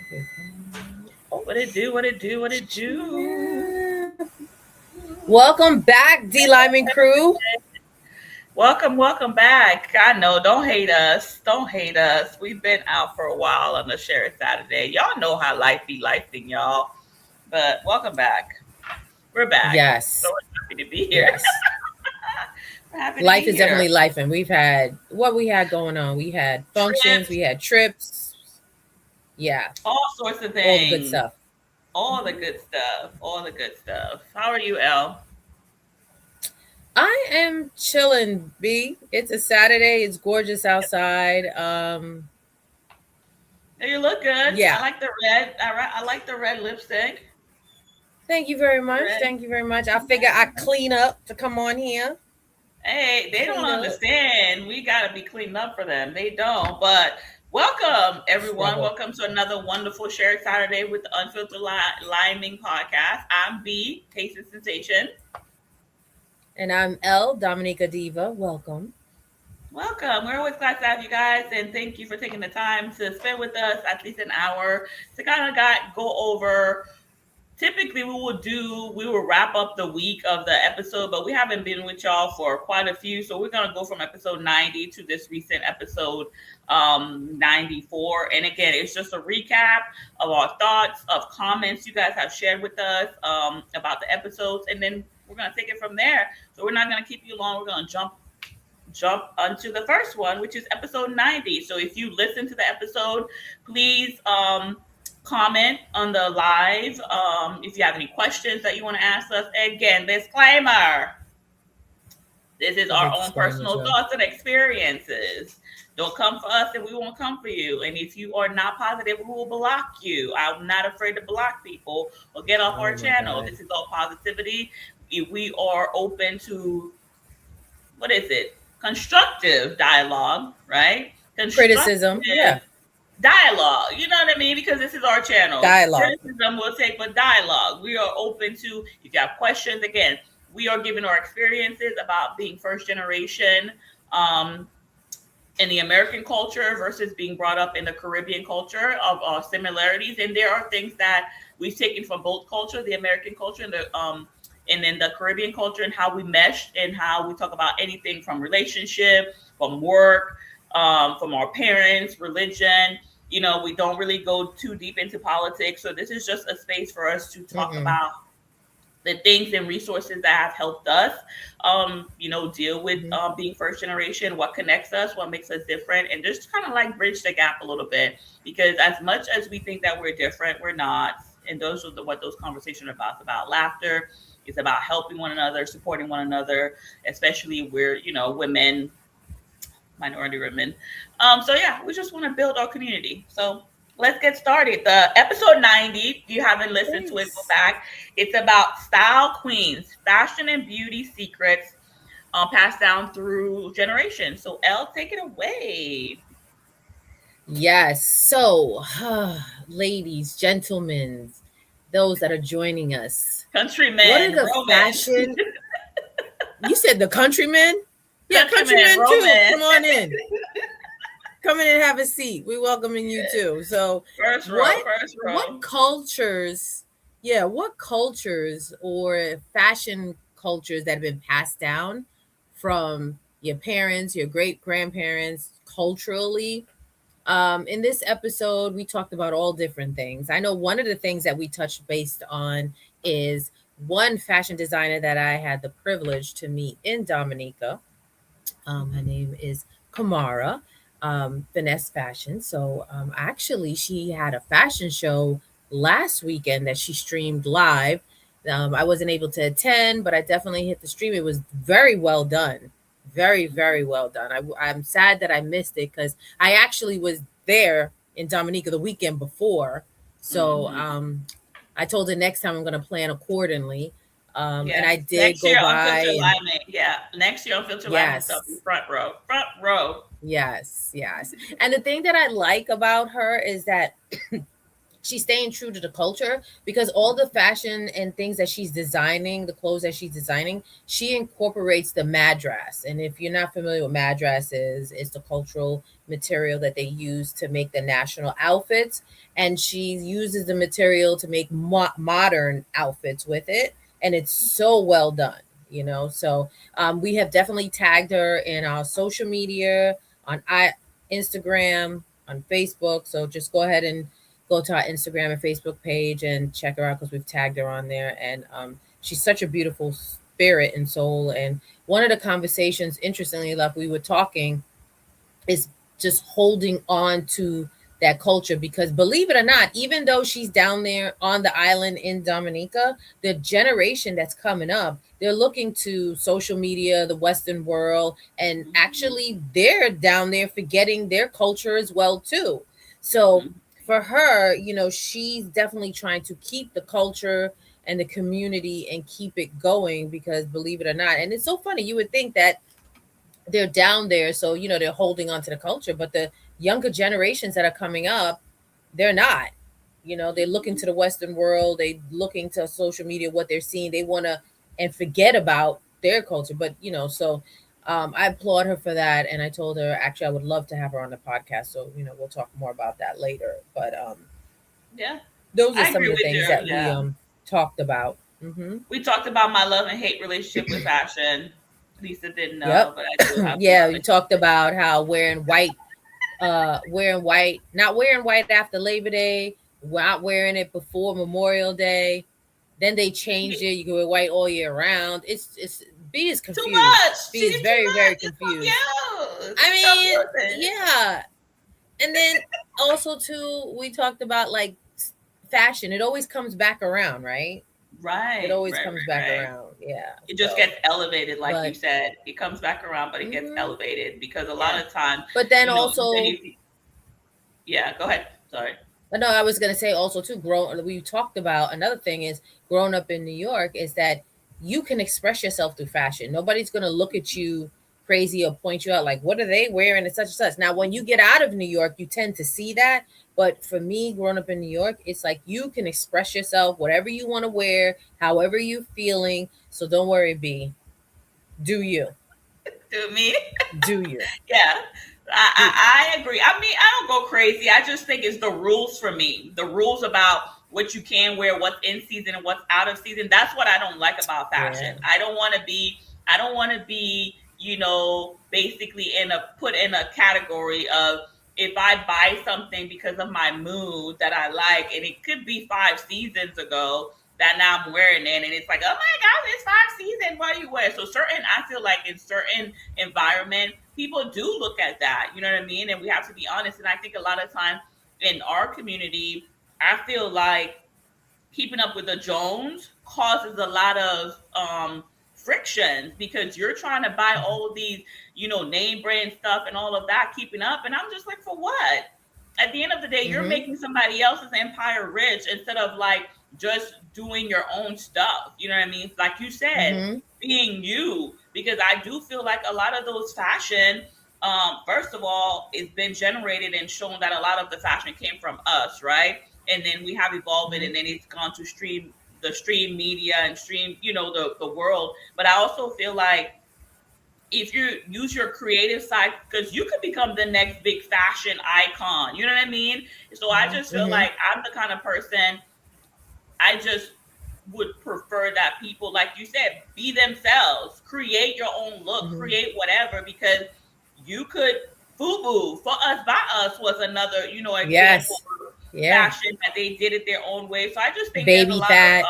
Okay. What it do? What it do? What it do? Welcome back, D Lyman crew. Welcome back. I know, don't hate us. Don't hate us. We've been out for a while on the Share Saturday. Y'all know how life be lifing, y'all. But welcome back. We're back. So Yes, we're happy to be here. yes. We're happy to Life be is here. definitely life, and we've had what we had going on. We had functions, Trips, we had trips. Yeah, all sorts of all the good things. stuff. All the good stuff. All the good stuff. How are you, Elle? I am chilling, B. It's a Saturday. It's gorgeous outside. You look good. I Yeah. like the red. I like the red lipstick. Thank you very much. Red. Thank you very much. I figure I clean up to come on here. Hey, they don't Clean up. understand. We got to be cleaned up for them. They don't. But welcome, everyone. Struggle. Welcome to another wonderful Shared Saturday with the Unfiltered Liming podcast. I'm B, Taste and Sensation. And I'm L, Dominica Diva. Welcome. Welcome. We're always glad to have you guys, and thank you for taking the time to spend with us at least an hour to kind of go over. Typically we will wrap up the week of the episode, but we haven't been with y'all for quite a few, so we're going to go from episode 90 to this recent episode 94. And again, it's just a recap of our thoughts, of comments you guys have shared with us about the episodes, and then we're going to take it from there. So we're not going to keep you long. We're going to jump onto the first one, which is episode 90. So if you listen to the episode, please comment on the live. If you have any questions that you want to ask us, again, disclaimer: this is The our big own disclaimers, personal yo. thoughts and experiences. Don't come for us and we won't come for you. And if you are not positive, we will block you. I'm not afraid to block people or get off our Oh my channel. God. This is all positivity. If we are open to, what is it? Constructive dialogue, right? Criticism. Constructive Yeah. dialogue. You know what I mean? Because this is our channel. Dialogue. Criticism will take, but dialogue. We are open to, if you have questions, again, we are giving our experiences about being first generation um, in the American culture versus being brought up in the Caribbean culture of similarities. And there are things that we've taken from both culture, the American culture and then the Caribbean culture, and how we mesh and how we talk about anything from relationship, from work, from our parents, religion. You know, we don't really go too deep into politics. So this is just a space for us to talk Mm-mm. about the things and resources that have helped us, deal with Mm-hmm. being first generation, what connects us, what makes us different, and just kind of like bridge the gap a little bit. Because as much as we think that we're different, we're not. And those are what those conversations are about. It's about laughter. It's about helping one another, supporting one another, especially we're, women, minority women. So yeah, we just want to build our community. So let's get started. The episode 90, if you haven't listened to it, go Thanks. back. It's about style queens, fashion and beauty secrets passed down through generations. So Elle, take it away. Yes. So, ladies, gentlemen, those that are joining us, what are Countrymen, the romance. fashion? You said the countrymen? Yeah, Countrymen, countrymen too. Come romance. on in. Come in and have a seat. We welcoming you too. So, First row, what first what row. cultures? Yeah, what cultures or fashion cultures that have been passed down from your parents, your great grandparents, culturally? In this episode, we talked about all different things. I know one of the things that we touched based on is one fashion designer that I had the privilege to meet in Dominica. Her name is Kamara, Finesse Fashion. So actually, she had a fashion show last weekend that she streamed live. I wasn't able to attend, but I definitely hit the stream. It was very well done. Very, very well done. I'm sad that I missed it because I actually was there in Dominica the weekend before. So Hmm. I told her next time I'm going to plan accordingly. And I Yes. did Next go year, by Unfiltered and Limin. Yeah. Next year, Unfiltered Limin stuff in yes, front row. Front row. yes, yes. And the thing that I like about her is that she's staying true to the culture because all the fashion and things that she's designing, the clothes that she's designing, she incorporates the madras. And if you're not familiar with madras is, it's the cultural material that they use to make the national outfits. And she uses the material to make modern outfits with it. And it's so well done, you know. So we have definitely tagged her in our social media on Instagram, on Facebook. So just go ahead and go to our Instagram and Facebook page and check her out because we've tagged her on there. And she's such a beautiful spirit and soul. And one of the conversations, interestingly enough, we were talking is just holding on to that culture because believe it or not, even though she's down there on the island in Dominica, the generation that's coming up, they're looking to social media, the Western world, and Mhm. actually they're down there forgetting their culture as well too. So Mhm. for her, you know, she's definitely trying to keep the culture and the community and keep it going because believe it or not, and it's so funny, you would think that they're down there, so you know they're holding on to the culture, but the younger generations that are coming up, they're not. You know, they look into the Western world, they look into social media, what they're seeing, they want to and forget about their culture. But you know, so I applaud her for that, and I told her actually I would love to have her on the podcast. So you know, we'll talk more about that later. But Yeah, those are I some agree of the with things you. that we Yeah, talked about. Hmm. we talked about my love and hate relationship with fashion. Lisa didn't know, Yep. but I do have some Yeah, love we and hate talked about how wearing white, not wearing white after Labor Day, not wearing it before Memorial Day. Then they changed relationship. it. You can wear white all year round. It's B is Too confused. much. B She is did too very, very much. It's confused. confused. I It's mean, confusing. yeah. And then also too, we talked about like fashion. It always comes back around, right? It Right, always right, comes right, back right. around. Yeah. It just So, gets elevated, like you but said. It comes back around, but it gets hmm elevated because a lot yeah. of time, But then even also, if yeah, go ahead. Sorry. but no, I was gonna say also too. We talked about another thing is growing up in New York is that you can express yourself through fashion. Nobody's gonna look at you crazy or point you out like what are they wearing and such and such. Now, when you get out of New York, you tend to see that. But for me, growing up in New York, it's like you can express yourself, whatever you want to wear, however you feeling. So don't worry, B. Do you? To me. Do you? Yeah, Do you? I agree. I mean, I don't go crazy. I just think it's the rules for me. The rules about what you can wear, what's in season and what's out of season. That's what I don't like about fashion. Yeah. I don't want to be. I don't want to be. Basically in a put in a category of if I buy something because of my mood that I like, and it could be 5 seasons ago that now I'm wearing it, and it's like, oh my god, it's 5 seasons. Why you wear? So I feel like in certain environment, people do look at that. You know what I mean? And we have to be honest. And I think a lot of times in our community, I feel like keeping up with the Jones causes a lot of frictions because you're trying to buy all of these, name brand stuff and all of that, keeping up. And I'm just like, for what? At the end of the day, you're Mm-hmm. making somebody else's empire rich instead of like just doing your own stuff. You know what I mean? Like you said, Mm-hmm. being you. Because I do feel like a lot of those fashion, first of all, it's been generated and shown that a lot of the fashion came from us, right? And then we have evolved it, Mm-hmm. and then it's gone to stream media and stream, the world. But I also feel like if you use your creative side, because you could become the next big fashion icon, you know what I mean? So I just feel Mm-hmm. like I'm the kind of person, I just would prefer that people, like you said, be themselves, create your own look, Mm-hmm. create whatever, because you could FUBU for us by us was another, example Yes. of Yeah. fashion that they did it their own way. So I just think there's a Baby lot of fat.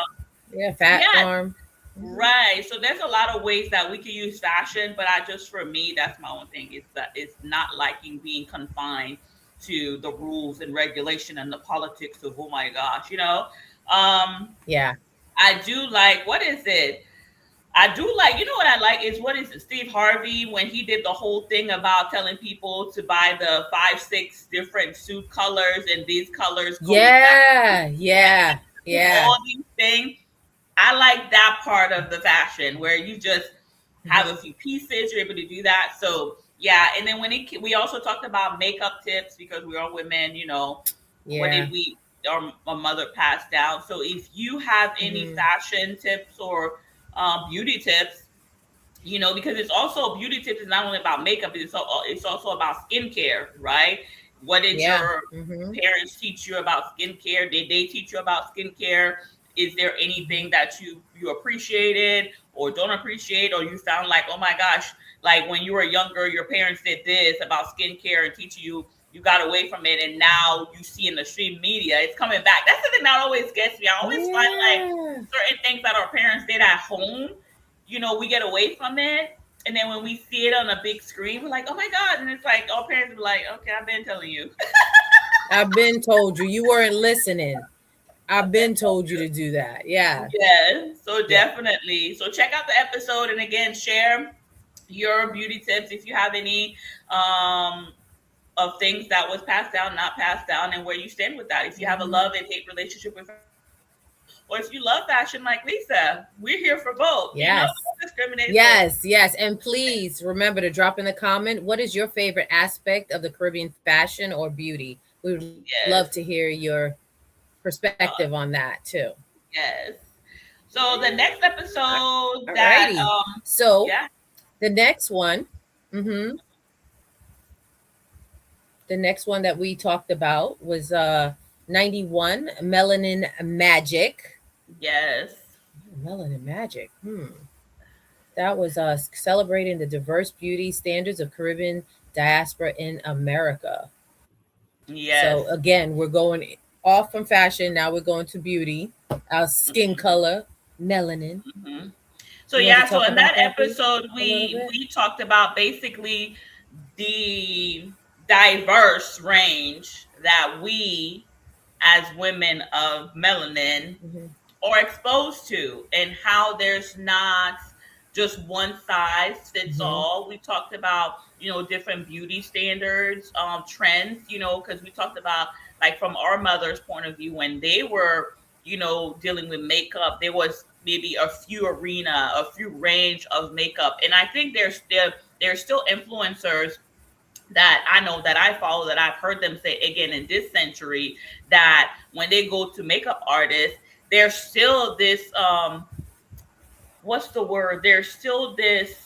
Yeah, fat yeah, farm. Hmm. right. So there's a lot of ways that we can use fashion, but I just for me, that's my own thing. Is that it's not liking being confined to the rules and regulation and the politics of oh my gosh, Yeah. I do like what is it? I do like, what I like is what is it, Steve Harvey when he did the whole thing about telling people to buy the 5, 6 different suit colors and these colors go with that. Yeah. Yeah. Yeah. All these things. I like that part of the fashion where you just have a Hmm. few pieces, you're able to do that. So yeah, and then we also talked about makeup tips because we're all women. What Yeah. did we? our mother passed down. So if you have any Mm-hmm. fashion tips or beauty tips, because it's also beauty tips is not only about makeup, it's also about skincare, right? What did Yeah. your Mm-hmm. parents teach you about skincare? Did they teach you about skincare? Is there Mm-hmm. anything that you appreciated or don't appreciate, or you found like, oh my gosh, like when you were younger, your parents did this about skincare and teaching you, you got away from it, and now you see in the stream media it's coming back. That's the thing that always gets me. I always find like Yeah. certain things that our parents did at home, we get away from it. And then when we see it on a big screen, we're like, oh my God. And it's like, all parents be like, okay, I've been telling you. I've been told you. You weren't listening. I've I've been been told you to do that. Yeah. Yeah. So Yeah. definitely. So check out the episode. And again, share your beauty tips if you have any um, of things that was passed down, not passed down, and where you stand with that. If you have a Mm-hmm. love and hate relationship with fashion, or if you love fashion like Lisa, we're here for both. We Yes. don't discriminate. So Yes, yes. And please remember to drop in the comment what is your favorite aspect of the Caribbean fashion or beauty? We would love to hear yes. your perspective on Uh, that too. yes. So the Yeah. next episode that Alrighty. So yeah, the next one, mm-hmm, the next one that we talked about was 91 Melanin Magic. yes. Melanin Magic. That was celebrating the diverse beauty standards of Caribbean diaspora in America. Yes. So again, we're going off from fashion. Now we're going to beauty. Our skin Hmm. color, melanin. Hmm. So You want to yeah, so talk in that about that, B, episode a little we bit? we talked about basically the diverse range that we as women of melanin Mm-hmm. are exposed to, and how there's not just one size fits Mm-hmm. all. We talked about, different beauty standards, trends, because we talked about, like, from our mother's point of view, when they were, dealing with makeup, there was maybe a few range of makeup. And I think there's still influencers that I know that I follow, that I've heard them say again in this century, that when they go to makeup artists, there's still this what's the word? There's still this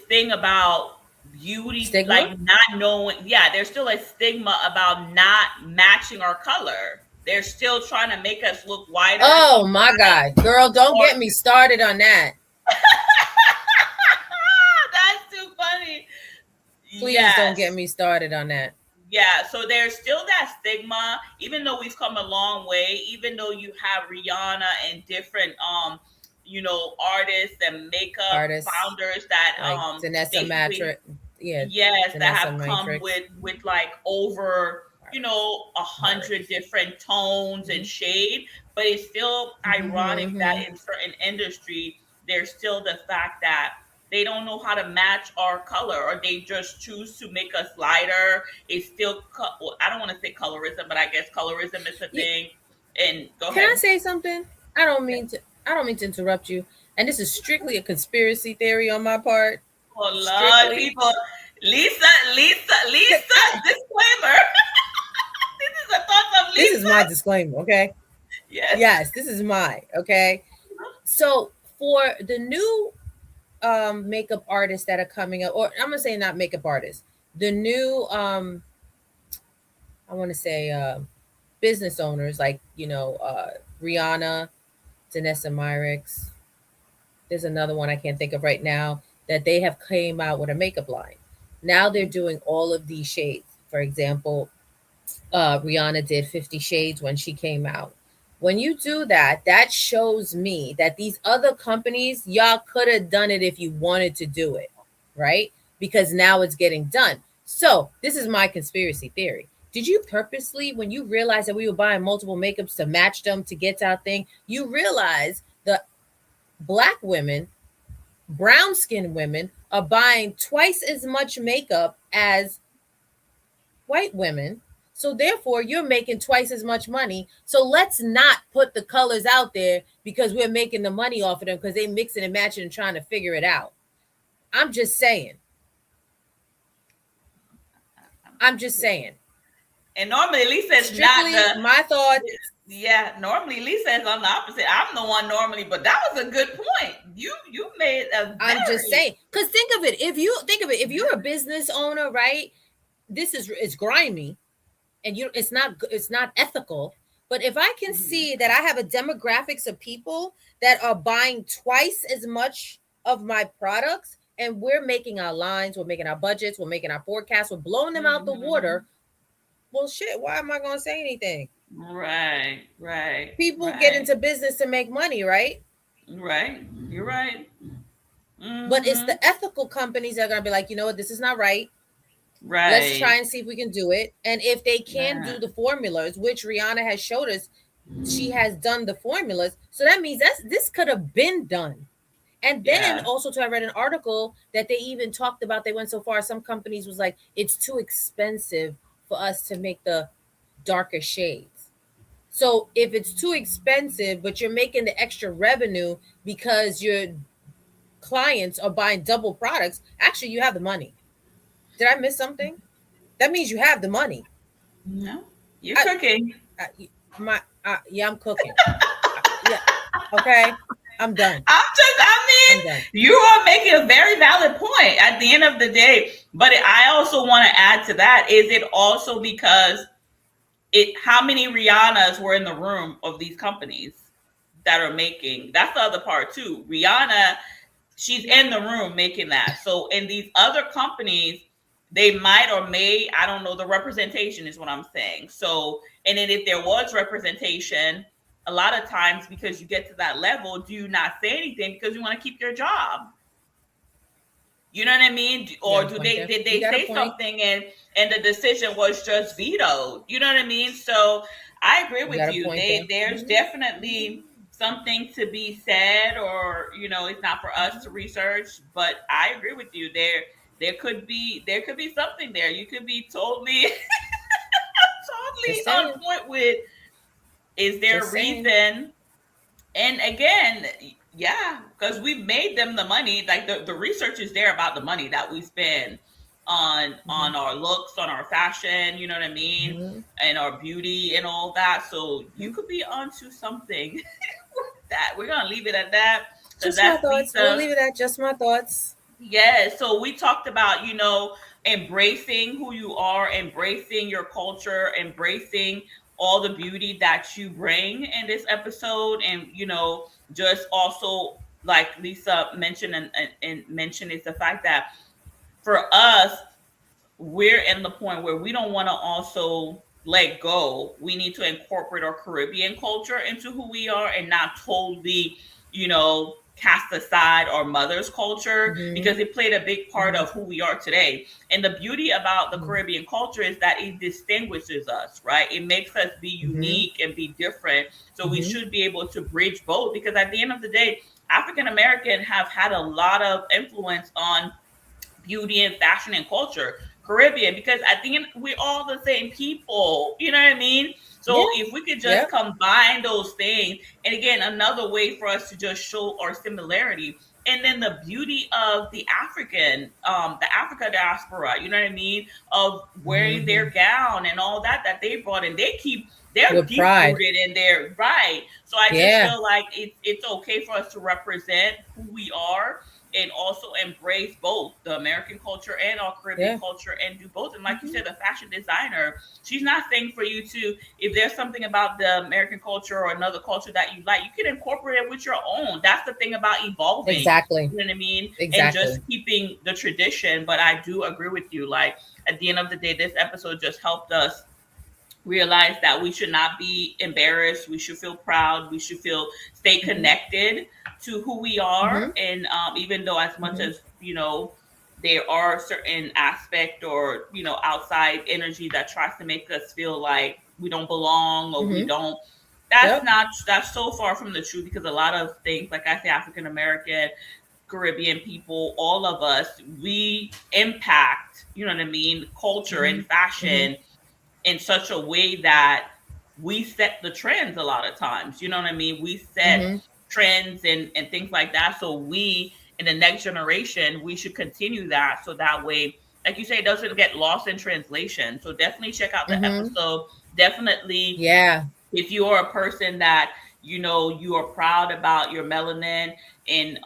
thing about beauty, like Stigma? not knowing. Yeah, there's still a stigma about not matching our color. They're still trying to make us look whiter Oh my sometimes, God. Girl, don't or get me started on that. that's too funny. Please don't Yes. get me started on that. Yeah, so there's still that stigma, even though we've come a long way, even though you have Rihanna and different artists and makeup Artists founders that like Danessa basically, Matrix. Yeah, yes, that Danessa have come Matrix. with like over, a hundred Matrix. different tones and Mm-hmm. shade, but it's still ironic that Mm-hmm. in certain industry there's still the fact that they don't know how to match our color, or they just choose to make us lighter. It's still, well, I don't want to say colorism, but I guess colorism is a You, thing. And go can I ahead. say something? I don't mean to. I don't mean to interrupt you. And this is strictly a conspiracy theory on my part. Oh Lord, Strictly. people, Lisa, disclaimer. This is the thoughts of This is my Lisa. disclaimer, okay? Yes. Yes, this is my, okay? So for the new makeup artists that are coming up, or I'm gonna say not makeup artists, the new I want to say business owners like Rihanna, Danessa Myricks. There's another one I can't think of right now that they have came out with a makeup line. Now they're doing all of these shades. For example, Rihanna did 50 Shades when she came out. When you do that, that shows me that these other companies, y'all could have done it if you wanted to do it, right? Because now it's getting done. So, this is my conspiracy theory. Did you purposely, when you realized that we were buying multiple makeups to match them to get to our thing, you realize the black women, brown skinned women, are buying twice as much makeup as white women. So therefore, you're making twice as much money. So let's not put the colors out there because we're making the money off of them because they mixing and matching and trying to figure it out. I'm just saying. I'm I'm just saying. And normally Lisa is not Strictly my thoughts. yeah, normally Lisa is on the opposite. I'm the one normally, but that was a good point. You made a I'm just very saying, because think of it. If you think of it, if you're a business owner, right? This is it's grimy, and it's not ethical. But if I can Mhm. see that I have a demographics of people that are buying twice as much of my products, and we're making our lines, we're making our budgets, we're making our forecasts, we're blowing them out the water. Mhm. Well, shit, why am I going to say anything? Right, right, People get right, into business to make money, right? right. You're right. But it's Mhm. the ethical companies that are going to be like, you know what, this is not right. Let's try Right. and see if we can do it. And if they can Yeah. do the formulas, which Rihanna has showed us, she has done the formulas. So that means this could have been done. And then Yeah. also, too, I read an article that they even talked about. They went so far. Some companies was like, it's too expensive for us to make the darker shades. So if it's too expensive, but you're making the extra revenue because your clients are buying double products, actually you have the money. Did I miss something? That means you have the money. No. You're I, cooking. yeah, I'm cooking. Yeah, okay, I'm done. I I'm mean, done. you are making a very valid point at the end of the day. But I also want to add to that, is it also because how many Rihannas were in the room of these companies that are making? That's the other part too. Rihanna, she's in the room making that. So in these other companies, they might or may, I don't know, the representation is what I'm saying. So, and then if there was representation, a lot of times because you get to that level, do you not say anything because you want to keep your job? You know what I mean? You Or got a do point they there. did You they got a say point. something and the decision was just vetoed? You know what I mean? So I agree You with got a you. point there. There's definitely something to be said, or it's not for us to research, but I agree with you. There could be something there. You could be totally Just totally on saying. point with, is there Just a saying. reason? And again, yeah, because we've made them the money. Like the research is there about the money that we spend on Mm-hmm. our looks, on our fashion, you know what I mean, Mm-hmm. and our beauty and all that. So you Mm-hmm. could be onto something that we're gonna leave it at that, because Just my that's thoughts. We'll Lisa. leave it at just my thoughts. Yeah, so we talked about, embracing who you are, embracing your culture, embracing all the beauty that you bring in this episode. And, just also, like Lisa mentioned and mentioned, is the fact that for us, we're in the point where we don't want to also let go. We need to incorporate our Caribbean culture into who we are and not totally, cast aside our mother's culture, Mm-hmm. because it played a big part Mm-hmm. of who we are today. And the beauty about the Mm-hmm. Caribbean culture is that it distinguishes us, right? It makes us be Mm-hmm. unique and be different. So we Mm-hmm. should be able to bridge both, because at the end of the day, African American have had a lot of influence on beauty and fashion and culture. Caribbean, because at the end we're all the same people. You know what I mean? Yeah. So if we could just Yep. combine those things, and again, another way for us to just show our similarity. And then the beauty of the Africa diaspora, you know what I mean? Of wearing Mm-hmm. their gown and all that they brought, and they're With deep pride. rooted in their right. So I just Yeah. feel like it's okay for us to represent who we are, and also embrace both the American culture and our Caribbean Yeah. culture, and do both. And like you Mm-hmm. said, the fashion designer, she's not saying for you to, if there's something about the American culture or another culture that you like, you can incorporate it with your own. That's the thing about evolving. Exactly. You know what I mean? And just Exactly. keeping the tradition. But I do agree with you. Like at the end of the day, this episode just helped us realize that we should not be embarrassed. We should feel proud. We should stay Mm-hmm. connected to who we are. Mm-hmm. And even though, as much Mm-hmm. as, there are certain aspect or, outside energy that tries to make us feel like we don't belong or we Mm-hmm. don't, Yep. that's so far from the truth, because a lot of things, like I say, African American, Caribbean people, all of us, we impact, you know what I mean, culture Mm-hmm. and Mm-hmm. fashion in such a way that we set the trends a lot of times. You know what I mean? We set Mm-hmm. trends and things like that. So we, in the next generation, we should continue that. So that way like you say, it doesn't get lost in translation. So definitely check out the Mm-hmm. episode. Definitely, Yeah. if you're a person that you are proud about your melanin, and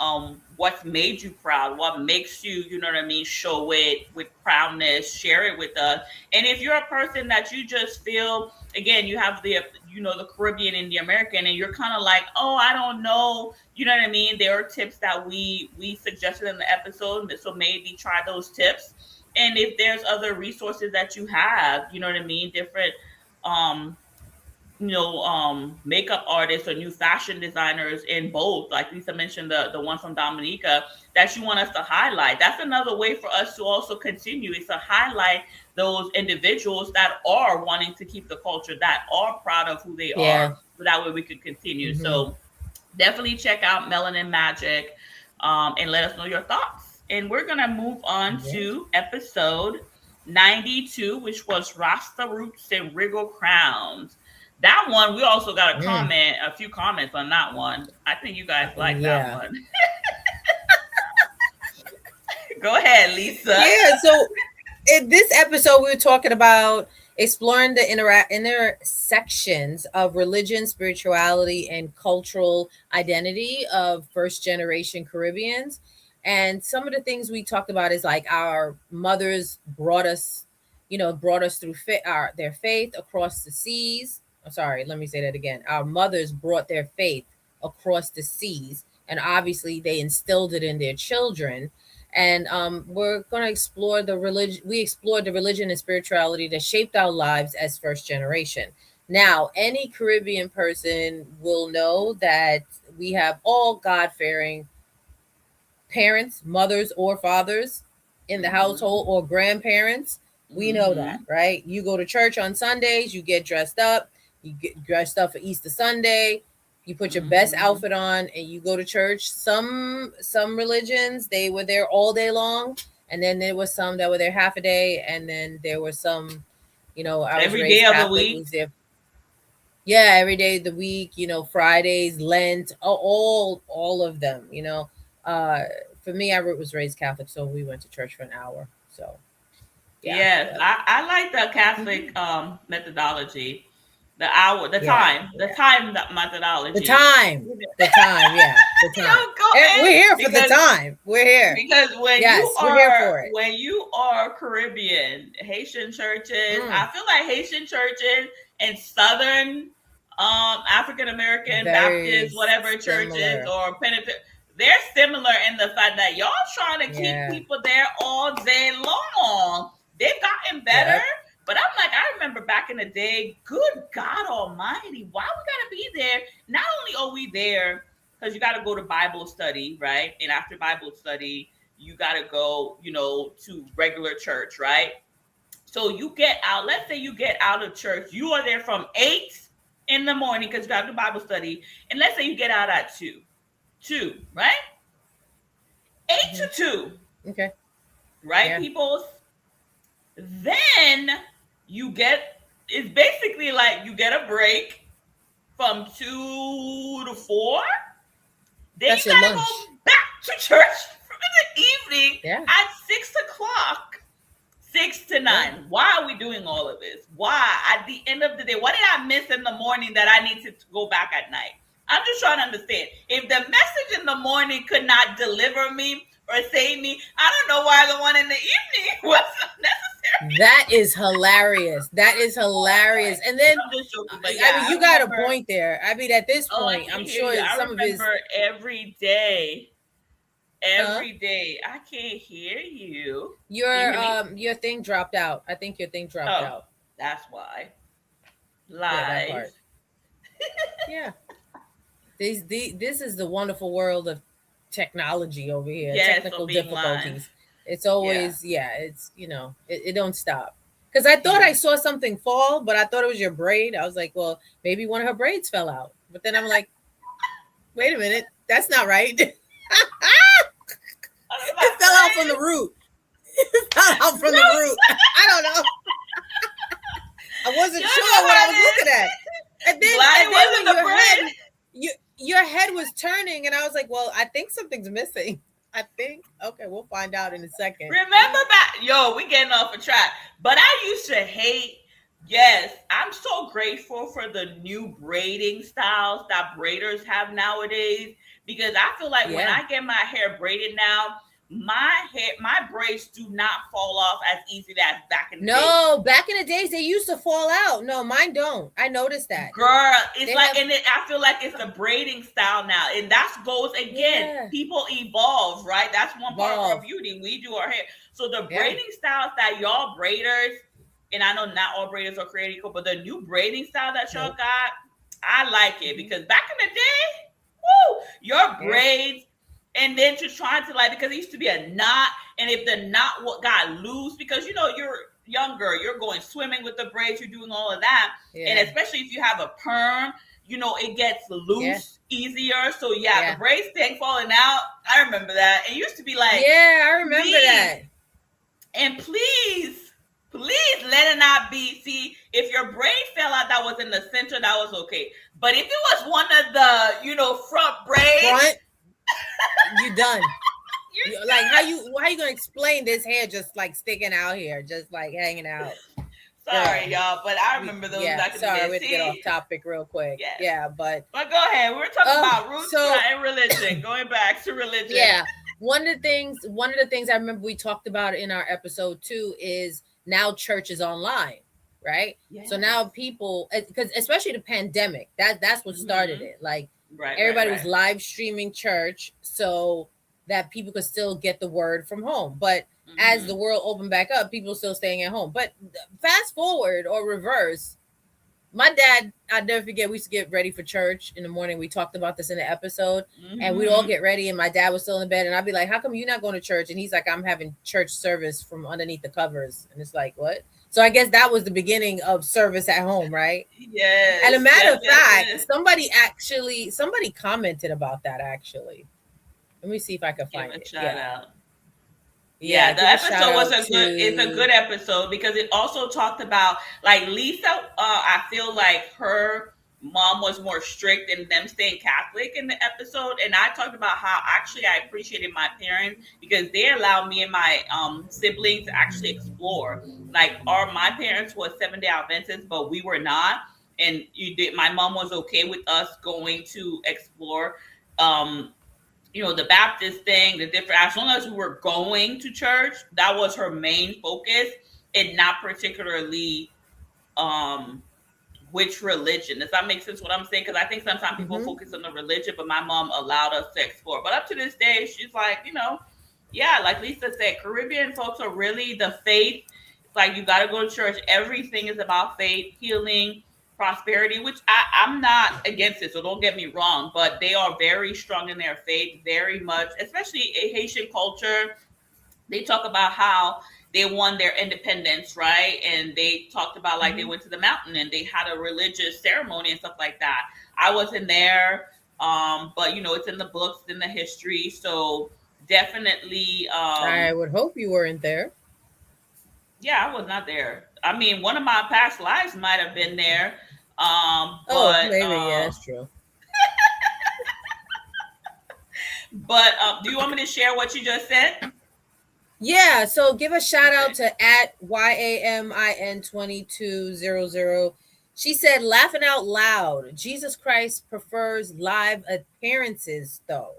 what's made you proud, what makes you, you know what I mean, show it with proudness, share it with us. And if you're a person that you just feel, again, you have the, the Caribbean and the American, and you're kind of like, oh, I don't know, you know what I mean, there are tips that we suggested in the episode, so maybe try those tips. And if there's other resources that you have, you know what I mean, different um makeup artists or new fashion designers in both, like Lisa mentioned, the one from Dominica, that you want us to highlight. That's another way for us to also continue, is to highlight those individuals that are wanting to keep the culture, that are proud of who they are, Yeah. so that way we could continue. Mm-hmm. So definitely check out Melanin Magic, and let us know your thoughts. And we're going to move on Yeah. to episode 92, which was Rasta Roots and Wriggle Crowns. That one, we also got Mm. a few comments on that one. I think you guys like that Yeah. one. Go ahead, Lisa. Yeah. So in this episode, we were talking about exploring the intersections of religion, spirituality, and cultural identity of first generation Caribbeans. And some of the things we talked about is like our mothers brought us through their faith across the seas. I'm sorry, let me say that again. Our mothers brought their faith across the seas, and obviously they instilled it in their children. And we're going to explore the religion. We explored the religion and spirituality that shaped our lives as first generation. Now, any Caribbean person will know that we have all God fearing parents, mothers, or fathers in the Mm-hmm. household, or grandparents. We know that, Mm-hmm. right? You go to church on Sundays, you get dressed up, you get dressed up for Easter Sunday, you put your best Mm-hmm. outfit on and you go to church. Some religions, they were there all day long, and then there was some that were there half a day, and then there were some, I was Every day raised of the Catholic, week. was there, yeah, every day of the week, Fridays, Lent, all of them, uh for me, I was raised Catholic, so we went to church for an hour. So yeah, Yes, but I like the mhm. Catholic methodology. The hour, Yeah, the yeah, time the methodology. time, the time, yeah, the time. Go And we're in, here for the time. We're here. because Yes, we're here for it. when you are Caribbean, Haitian churches, Mm, I feel like Haitian churches and Southern African American very Baptist, whatever churches, similar. or Pentecost, they're similar in the fact that y'all trying to keep Yeah. people there all day long. They've gotten better, Yep. but I'm like, I remember back in the day, good God Almighty, why we gotta be there? Not only are we there because you got to go to Bible study, right? And after Bible study, you got to go, to regular church, right? So you get out, let's say you get out of church, you are there from 8 in the morning because you got to do Bible study. And let's say you get out at 2, right? 8 Hmm. to 2, Okay. right, Yeah. people? Then you get, it's basically like you get a break from 2 to 4. Then you That's your gotta lunch. go back to church in the evening Yeah. at 6 o'clock, six to Yeah. nine. Why are we doing all of this? Why? At the end of the day, what did I miss in the morning that I need to go back at night? I'm just trying to understand. If the message in the morning could not deliver me or save me, I don't know why the one in the evening was necessary. That is hilarious. That is hilarious. And then, I'm just joking, but I yeah, mean, I you got a remember. point there. I mean, at this Oh, I point, can't I'm hear you. sure I some of his, remember every day. huh? Every day. I can't hear you. Can you Your hear me? your thing dropped out. I think your thing dropped Oh, out. that's why. Yeah, that Lies. part. Yeah. This is the wonderful world of technology over here. Yes, or Technical being lying. difficulties. It's Yeah. always, yeah, it's, it don't stop. Cuz I thought I Yeah. saw something fall, but I thought it was your braid. I was like, well, maybe one of her braids fell out. But then I'm like, wait a minute. That's not right. It I was my fell out from the brain. root. It fell out from the root. Root. I don't know. I wasn't You know sure what I what was it looking is? at. And then Glad it and then wasn't when the brain. you your head was turning, and I was like, well, I think something's missing. I think. Okay, we'll find out in a second. Remember back, yo, we getting off a track. But I used to hate. Yes, I'm so grateful for the new braiding styles that braiders have nowadays because I feel like when Yeah. I get my hair braided now, my braids do not fall off as easy as back in the day. No, back in the days they used to fall out. No, mine don't. I noticed that. Girl, it's They like, have and I feel like it's the braiding style now, and that goes again. yeah, People evolve, right? That's one part of our evolve. beauty. We do our hair, so the Yeah. braiding styles that y'all braiders, and I know not all braiders are created equal, but the new braiding style that y'all Nope. got, I like it Mm-hmm. because back in the day, woo, your Yeah. braids, and then just trying to like because it used to be a knot, and if the knot got loose, because you know you're younger, you're going swimming with the braids, you're doing all of that, and Yeah. especially if you have a perm, you know it gets Yeah. loose easier. So yeah, the Yeah. braids thing falling out, I remember that. It used to be like, Yeah, I remember please that. and please let it not be. See, if your braid fell out, that was in the center, that was okay. But if it was one of the front braids, Front, you done. you're Like how you gonna explain this hair just like sticking out here, just like hanging out? sorry, Girl. y'all, but I remember those Yeah, back in the sorry, day. we had to get off See, topic real quick. yes. Yeah, but But go ahead. We're talking about roots so and religion. Going back to religion. yeah, one of the things I remember we talked about in our episode too is now church is online, right? So Yes. now people, because especially the pandemic, that's what started Mm-hmm. it. Like Right, right, everybody was right. live streaming church so that people could still get the word from home. But as the Mm-hmm. world opened back up, people still staying at home. But fast forward or reverse, my dad, I'll never forget, we used to get ready for church in the morning. We talked about this in the episode, and we'd all Mm-hmm. get ready, and my dad was still in bed, and I'd be like, "How come you're not going to church?" And he's like, "I'm having church service from underneath the covers." And it's like, what? So I guess that was the beginning of service at home, right? And a Yes, matter yes, of yes, fact, yes. somebody commented about that actually. Let me see if I can Give find a it. shout Yeah. out. Yeah, Yeah, the give a shout episode was out a good. It's a to good episode because it also talked about like Lisa. I feel like her mom was more strict and them staying Catholic in the episode, and I talked about how actually I appreciated my parents because they allowed me and my siblings to actually explore. Like my parents was 7 Day Adventists, but we were not, and you did. My mom was okay with us going to explore. Um, the Baptist thing, the different, as long as we were going to church, that was her main focus, and not particularly um which religion. Does that make sense what I'm saying? Because I think sometimes people mm-hmm, focus on the religion, but my mom allowed us to explore. But up to this day, she's like, yeah, like Lisa said, Caribbean folks are really the faith. It's like you got to go to church. Everything is about faith, healing, prosperity, which I'm not against it. So don't get me wrong, but they are very strong in their faith, very much, especially a Haitian culture. They talk about how they won their independence, right? And they talked about like they mm-hmm. went to the mountain and they had a religious ceremony and stuff like that. I wasn't there, but it's in the books, in the history. So definitely, I would hope you weren't there. yeah, I was not there. I mean, one of my past lives might have been there, Oh, maybe, yeah, that's true. but do you want me to share what you just said? Yeah, so give a shout out Okay. to at YAMIN2200. She said, laughing out loud, Jesus Christ prefers live appearances, though.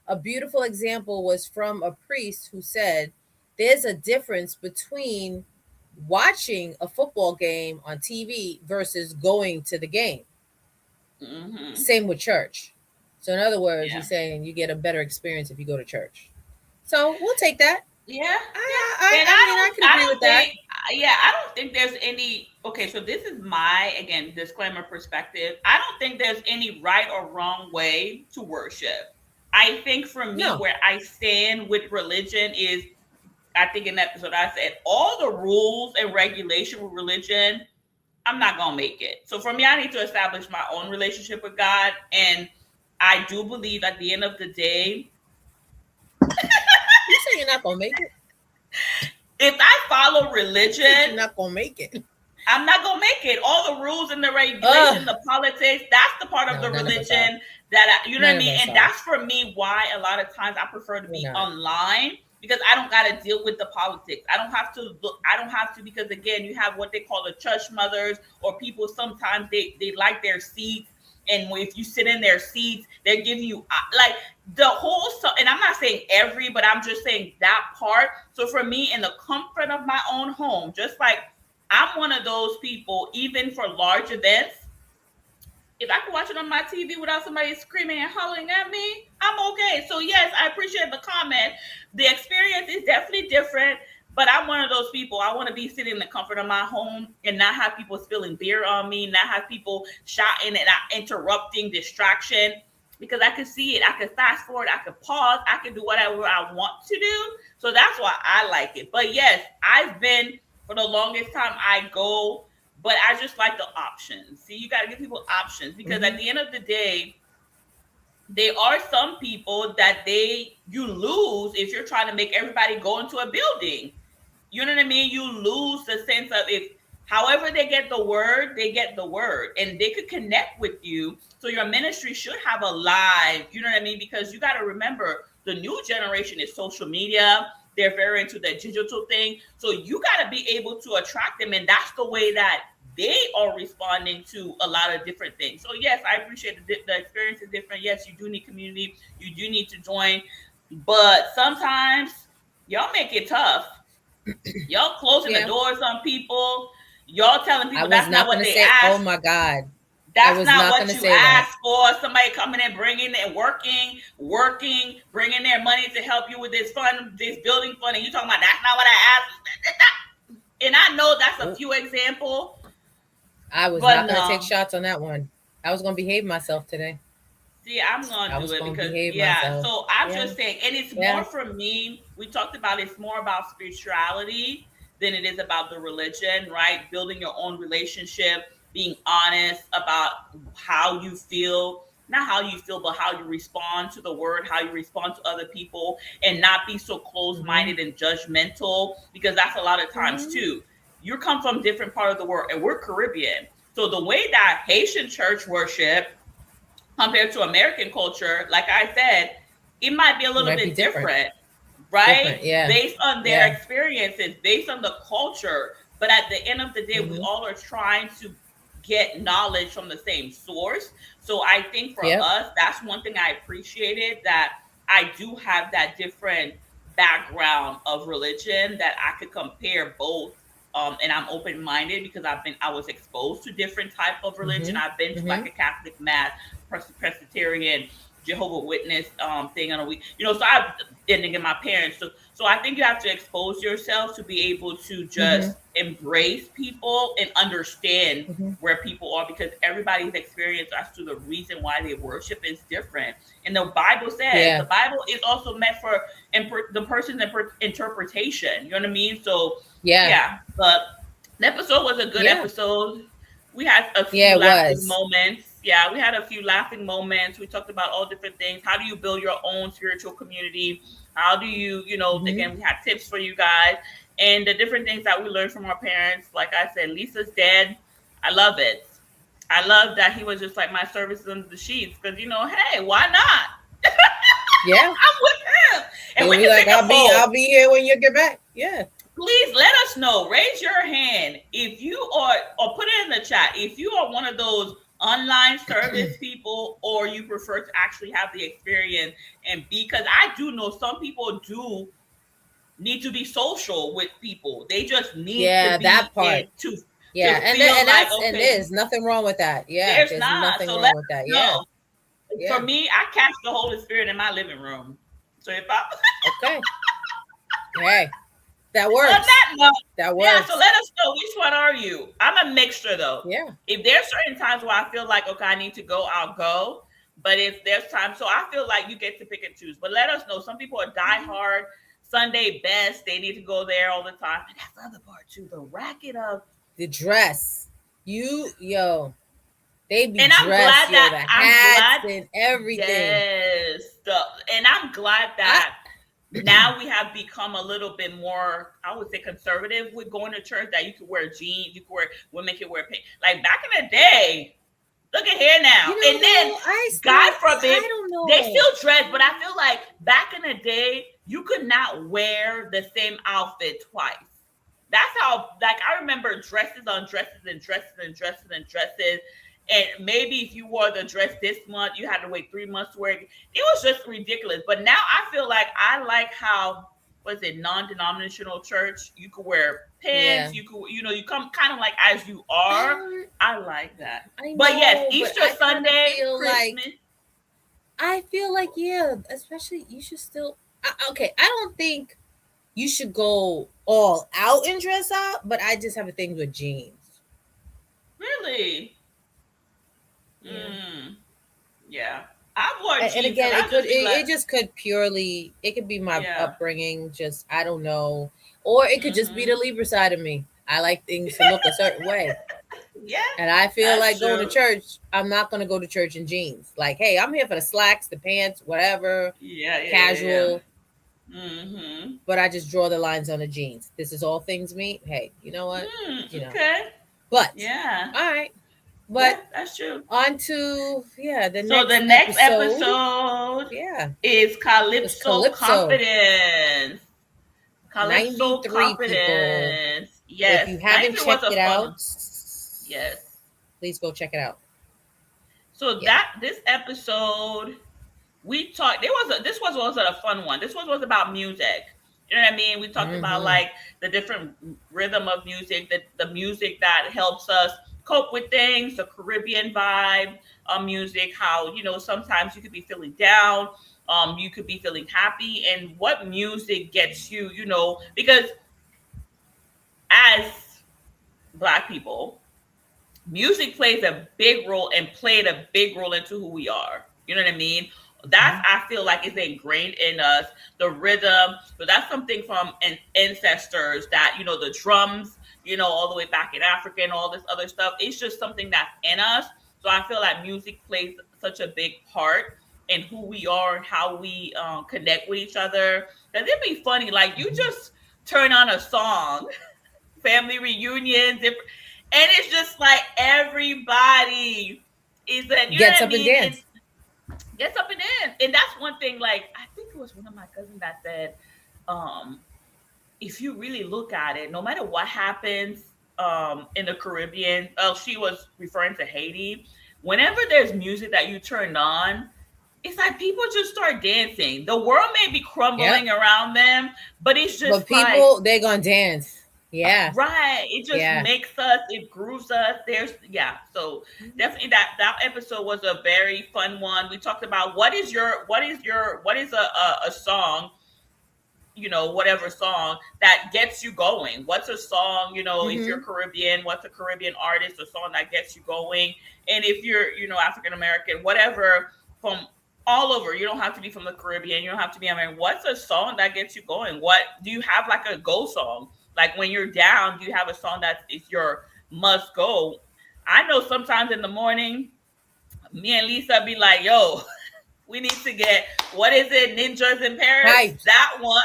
A beautiful example was from a priest who said, there's a difference between watching a football game on TV versus going to the game. Hmm. Same with church. So, in other words, Yeah. he's saying you get a better experience if you go to church. So, we'll take that. Yeah, I, yeah. And I mean, I can I agree with don't that. think, yeah, I don't think there's any. Okay, so this is my again disclaimer perspective. I don't think there's any right or wrong way to worship. I think for me, No. where I stand with religion is, I think in that episode I said all the rules and regulation with religion, I'm not gonna make it. So for me, I need to establish my own relationship with God, and I do believe at the end of the day, You say you're not gonna make it. if I follow You said you're religion, not gonna make it. I'm not gonna make it. All the rules and the Ugh. regulation, the politics, that's the part of No, the none of it, though. religion You know what I None of mean? us And are. that's for me why a lot of times I prefer to We're be not. online because I don't got to deal with the politics. I don't have to look, I don't have to, because again, you have what they call the church mothers, or people sometimes they like their seats. And if you sit in their seats, they're giving you like the whole, and I'm not saying every, but I'm just saying that part. So for me, in the comfort of my own home, just like I'm one of those people, even for large events, if I can watch it on my TV without somebody screaming and hollering at me, I'm okay. So yes, I appreciate the comment. The experience is definitely different, but I'm one of those people. I want to be sitting in the comfort of my home and not have people spilling beer on me, not have people shouting and interrupting, distraction. Because I could see it, I could fast forward, I could pause, I could do whatever I want to do. So that's why I like it. But yes, I've been, for the longest time I go, but I just like the options. See, you got to give people options, because at Mm-hmm. the end of the day, there are some people that you lose if you're trying to make everybody go into a building. You know what I mean? You lose the sense of, if however they get the word, they get the word, and they could connect with you. So your ministry should have a live, you know what I mean? Because you got to remember, the new generation is social media. They're very into the digital thing. So you got to be able to attract them. And that's the way that they are responding to a lot of different things. So yes, I appreciate the experience is different. Yes, you do need community. You do need to join. But sometimes y'all make it tough. Y'all closing the Yeah. doors on people. Y'all telling I people was that's not not what gonna they say. Oh asked. my God. I That's was not not what gonna you say that. asked for. Somebody coming and bringing and working, bringing their money to help you with this fund, this building fund, and you talking about that's not what I asked. And I know that's a Oh, few example, I was but not gonna take no. shots on that one. I was gonna behave myself today. See, I'm gonna I do was it gonna because behave yeah. myself. So I'm Yeah. just saying, and it's Yeah. more for me. We talked about it's more about spirituality than it is about the religion, right? Building your own relationship, being honest about how you feel, not how you feel, but how you respond to the word, how you respond to other people, and not be so Mm-hmm. close-minded and judgmental, because that's a lot of times Mm-hmm. too. You come from different part of the world, and we're Caribbean. So the way that Haitian church worship compared to American culture, like I said, it might be a It little might be bit different. different, It's right? different. Yeah. Based on their Yeah. experiences, based on the culture. But at the end of the day, we Mm-hmm. all are trying to get knowledge from the same source. So I think for Yep. us, that's one thing I appreciated, that I do have that different background of religion that I could compare both. And I'm open minded because I was exposed to different type of religion. Mm-hmm. I've been to Mm-hmm. like a Catholic mass, Presbyterian, Jehovah Witness thing on a week. So I've and again my parents. So I think you have to expose yourself to be able to Mm-hmm. just embrace people and understand Mm-hmm. where people are, because everybody's experience as to the reason why they worship is different. And the Bible says Yeah. the Bible is also meant for the person's interpretation. You know what I mean? So Yeah. yeah, but the episode was a good Yeah. episode. We had a Yeah. few It laughing was. moments. Yeah, we had a few laughing moments. We talked about all different things. How do you build your own spiritual community? How do you, Mm-hmm. again, we had tips for you guys and the different things that we learned from our parents. Like I said, Lisa's dead. I love it. I love that he was just like my services under the sheets, because, hey, why not? Yeah. I'm with him. And He'll we be can like, take a poll. I'll be here when you get back. Yeah. Please let us know. Raise your hand if you are, or put it in the chat if you are one of those online service people, or you prefer to actually have the experience and because I do know some people do need to be social with people. They just need to Yeah, that be part. in to Yeah, feel and like, that's and okay, there's nothing wrong with that. Yeah, there's there's not. nothing So let wrong with us that. Yeah. know. For Yeah. me, I catch the Holy Spirit in my living room. So if I Okay. Hey, that on works. that note, That yeah, so works. let us know which one are you. I'm a mixture though. Yeah. If there's certain times where I feel like, okay, I need to go, I'll go. But if there's times, so I feel like you get to pick and choose. But let us know. Some people are Mhm. diehard Sunday best. They need to go there all the time. And that's the other part too, the racket of. The dress. Yo, they be And I'm dressed, glad yo, that the I'm hats glad, and everything. yes. And I'm glad I that now we have become a little bit more, I would say, conservative with going to church, that you could wear jeans, you could wear, women can wear pink. Like back in the day, Look at here now. And then, though, I God still, forbid, I don't they know. still dress, but I feel like back in the day, you could not wear the same outfit twice. That's how, like, I remember dresses on dresses and dresses and dresses and dresses. And maybe if you wore the dress this month, you had to wait 3 months to wear it. It was just ridiculous. But now I feel like I like how, was it, non-denominational church? You could wear Yeah. pants. You could, you come kind of like as you I are. don't, I like that. I But yes, know, but Easter I kind of Sunday, feel like, Christmas. yeah, especially you should still, okay, I don't think you should go all out and dress up, but I just have a thing with jeans. Really? Yeah. Mm, yeah. I wore And jeans because again, I just be like, it just could purely, it could be my yeah. upbringing, just I don't know, or it could just be the Mm-hmm. Libra side of me. I like things to look a certain way. Yeah, And I feel that's like going to true. church, I'm not going to go to church in jeans. Like, hey, I'm here for the slacks, the pants, whatever, Yeah, yeah, yeah, casual, yeah. Mm-hmm. but I just draw the lines on the jeans. This is all things me. Hey, you know what? Mm, You know. okay. But Yeah. all right. Yeah, But that's true. on to the So the next next episode. episode Yeah. is It's Calypso Calypso. Confidence. Calypso 93 people. Confidence. If Yes. you haven't 93 was checked a it fun one. out, Yes. please go check it out. So Yeah. that this episode we talked, this was a fun one. This was about music. You know what I mean? We talked about Mm-hmm. like the different rhythm of music, the music that helps us cope with things, the Caribbean vibe of music, how sometimes you could be feeling down, you could be feeling happy, and what music gets you, because as black people, music plays a big role and played a big role into who we are. You know what I mean? That's, Mm-hmm. I feel like, is ingrained in us. The rhythm, but that's something from ancestors, that the drums, all the way back in Africa and all this other stuff. It's just something that's in us. So I feel like music plays such a big part in who we are and how we connect with each other. Because it'd be funny, like you Mm-hmm. just turn on a song, family reunions, and it's just like everybody is that, you know Gets what I up and mean? It dance. gets up and in. And that's one thing, like, I think it was one of my cousins that said, um, if you really look at it, no matter what happens in the Caribbean, she was referring to Haiti, whenever there's music that you turn on, it's like people just start dancing. The world may be Yep. crumbling around them, but it's But just like, people, they're going to dance. Yeah. right. It just Yeah. makes us, it grooves us. Yeah. So definitely that episode was a very fun one. We talked about what is a song, whatever song that gets you going. What's a song, if you're Mm-hmm. Caribbean, what's a Caribbean artist, a song that gets you going? And if you're, African American, whatever, from all over, you don't have to be from the Caribbean, you don't have to be American. What's a song that gets you going? What do you have, like a go song? Like when you're down, do you have a song that is your must go? I know sometimes in the morning, me and Lisa be like, yo, we need to get, what is it, Ninjas in Paris? Hyped. That one.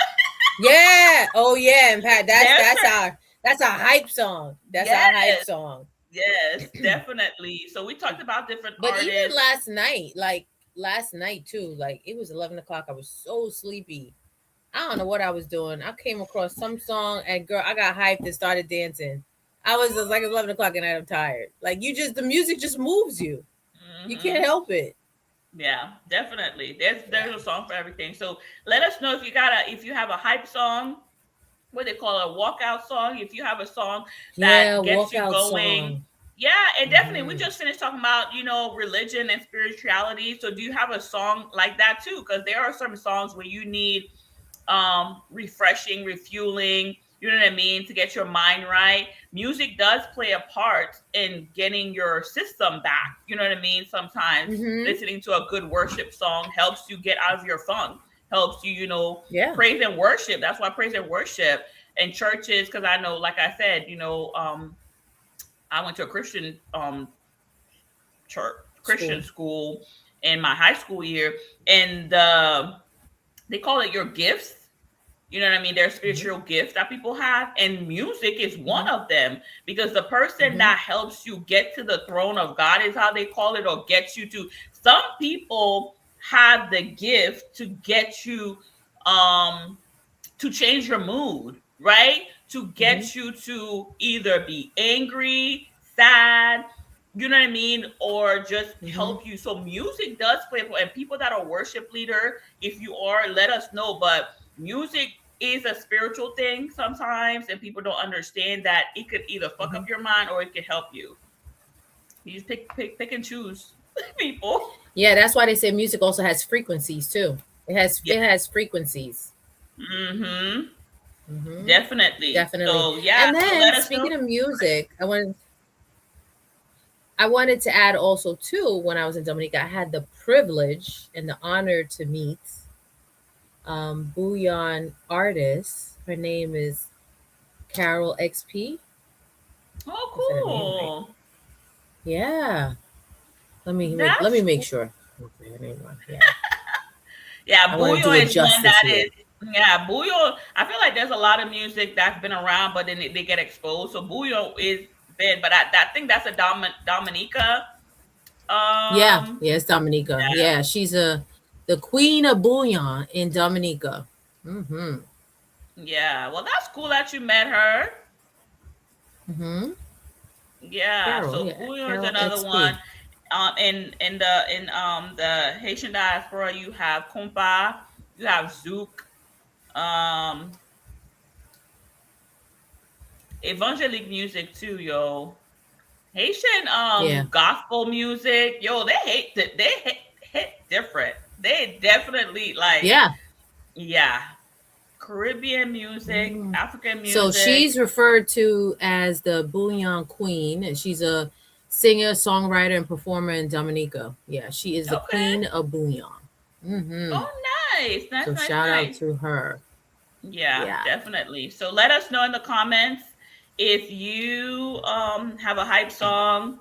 Yeah. Oh yeah. And Pat, There's that's our hype song. That's our hype yes, song. yes, definitely. So we talked about different But even artists. last night, like last night too, like it was 11 o'clock. I was so sleepy. I don't know what I was doing. I came across some song and girl, I got hyped and started dancing. I was just like, it's 11 o'clock and I'm tired. Like the music just moves you. You can't Hmm. help it. Yeah, definitely. There's Yeah. there's a song for everything. So let us know if you have a hype song, what they call a walkout song. If you have a song Yeah, that gets you walkout going. song. Yeah, and definitely we Hmm. just finished talking about, religion and spirituality. So do you have a song like that too? Because there are some songs where you need refreshing, refueling, you know what I mean, to get your mind right. Music does play a part in getting your system back. You know what I mean? Sometimes Hmm. listening to a good worship song helps you get out of your funk, helps you, Yeah. praise and worship. That's why praise and worship in churches, because I know, like I said, I went to a Christian church, Christian School. school in my high school year, and they call it your gifts. You know what I mean? There's Mhm. spiritual gifts that people have, and music is one Mhm. of them, because the person Mhm. that helps you get to the throne of God is how they call it, or gets you to. Some people have the gift to get you um to change your mood, right? To Mhm. get you to either be angry, sad, you know what I mean, or just Mhm. help you. So music does play a role. And people that are worship leader, if you are, let us know. But music is a spiritual thing sometimes, and people don't understand that it could either fuck up Mhm. your mind or it could help you. You just pick and choose people. Yeah, that's why they say music also has frequencies too. Yeah. It has frequencies. Mm-hmm. Hmm. Definitely. Definitely. So yeah, And so then let us know. speaking of music, I wanted to add also too, when I was in Dominica, I had the privilege and the honor to meet Bouillon artist. Her name is Carol XP. I said her name right. Oh, cool. Yeah. Let me That's make cool. sure. Okay, her name right. Yeah. I Yeah, want to do Bouillon it is one justice that here. is. Yeah, Bouillon. I feel like there's a lot of music that's been around, but then they get exposed. So Bouillon is been, but I think that's a Dominica. Yeah, Um, yeah, it's Dominica. Yeah, she's the queen of bouillon in Dominica. Mm-hmm. yeah. Well, that's cool that you met her. Mm-hmm. Yeah. Carol, So yeah, Bouillon is Carol another XP. one. In the Haitian diaspora, you have Compa, you have Zouk, um, evangelic music too, yo. Haitian Yeah, gospel music, yo, they hit different. They definitely like, yeah. yeah, Caribbean music, Mm. African So music. she's referred to as the bouillon queen, and she's a singer, songwriter, and performer in Dominica. Yeah, she is the Okay. queen of bouillon. Mm-hmm. Oh, nice, nice, So nice, shout out nice. to her. Yeah, Yeah. definitely. So let us know in the comments if you have a hype song,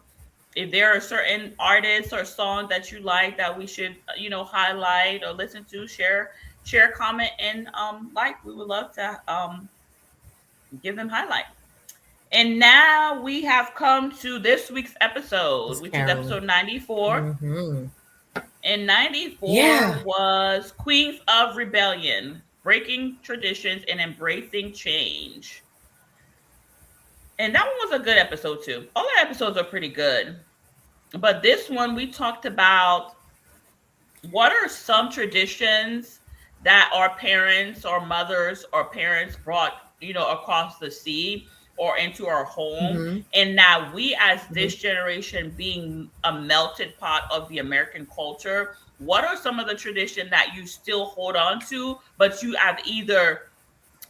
if there are certain artists or songs that you like that we should highlight or listen to, share, comment, and like. We would love to give them highlight. And now we have come to this week's episode, It's which is Carol. episode 94. Mm-hmm. And 94 Yeah. was Queens of Rebellion, breaking traditions and embracing change. And that one was a good episode too. All the episodes are pretty good. But this one we talked about what are some traditions that our parents or mothers or parents brought, across the sea or into our home, Mm-hmm. and now we as Mm-hmm. this generation being a melted pot of the American culture, what are some of the traditions that you still hold on to, but you have either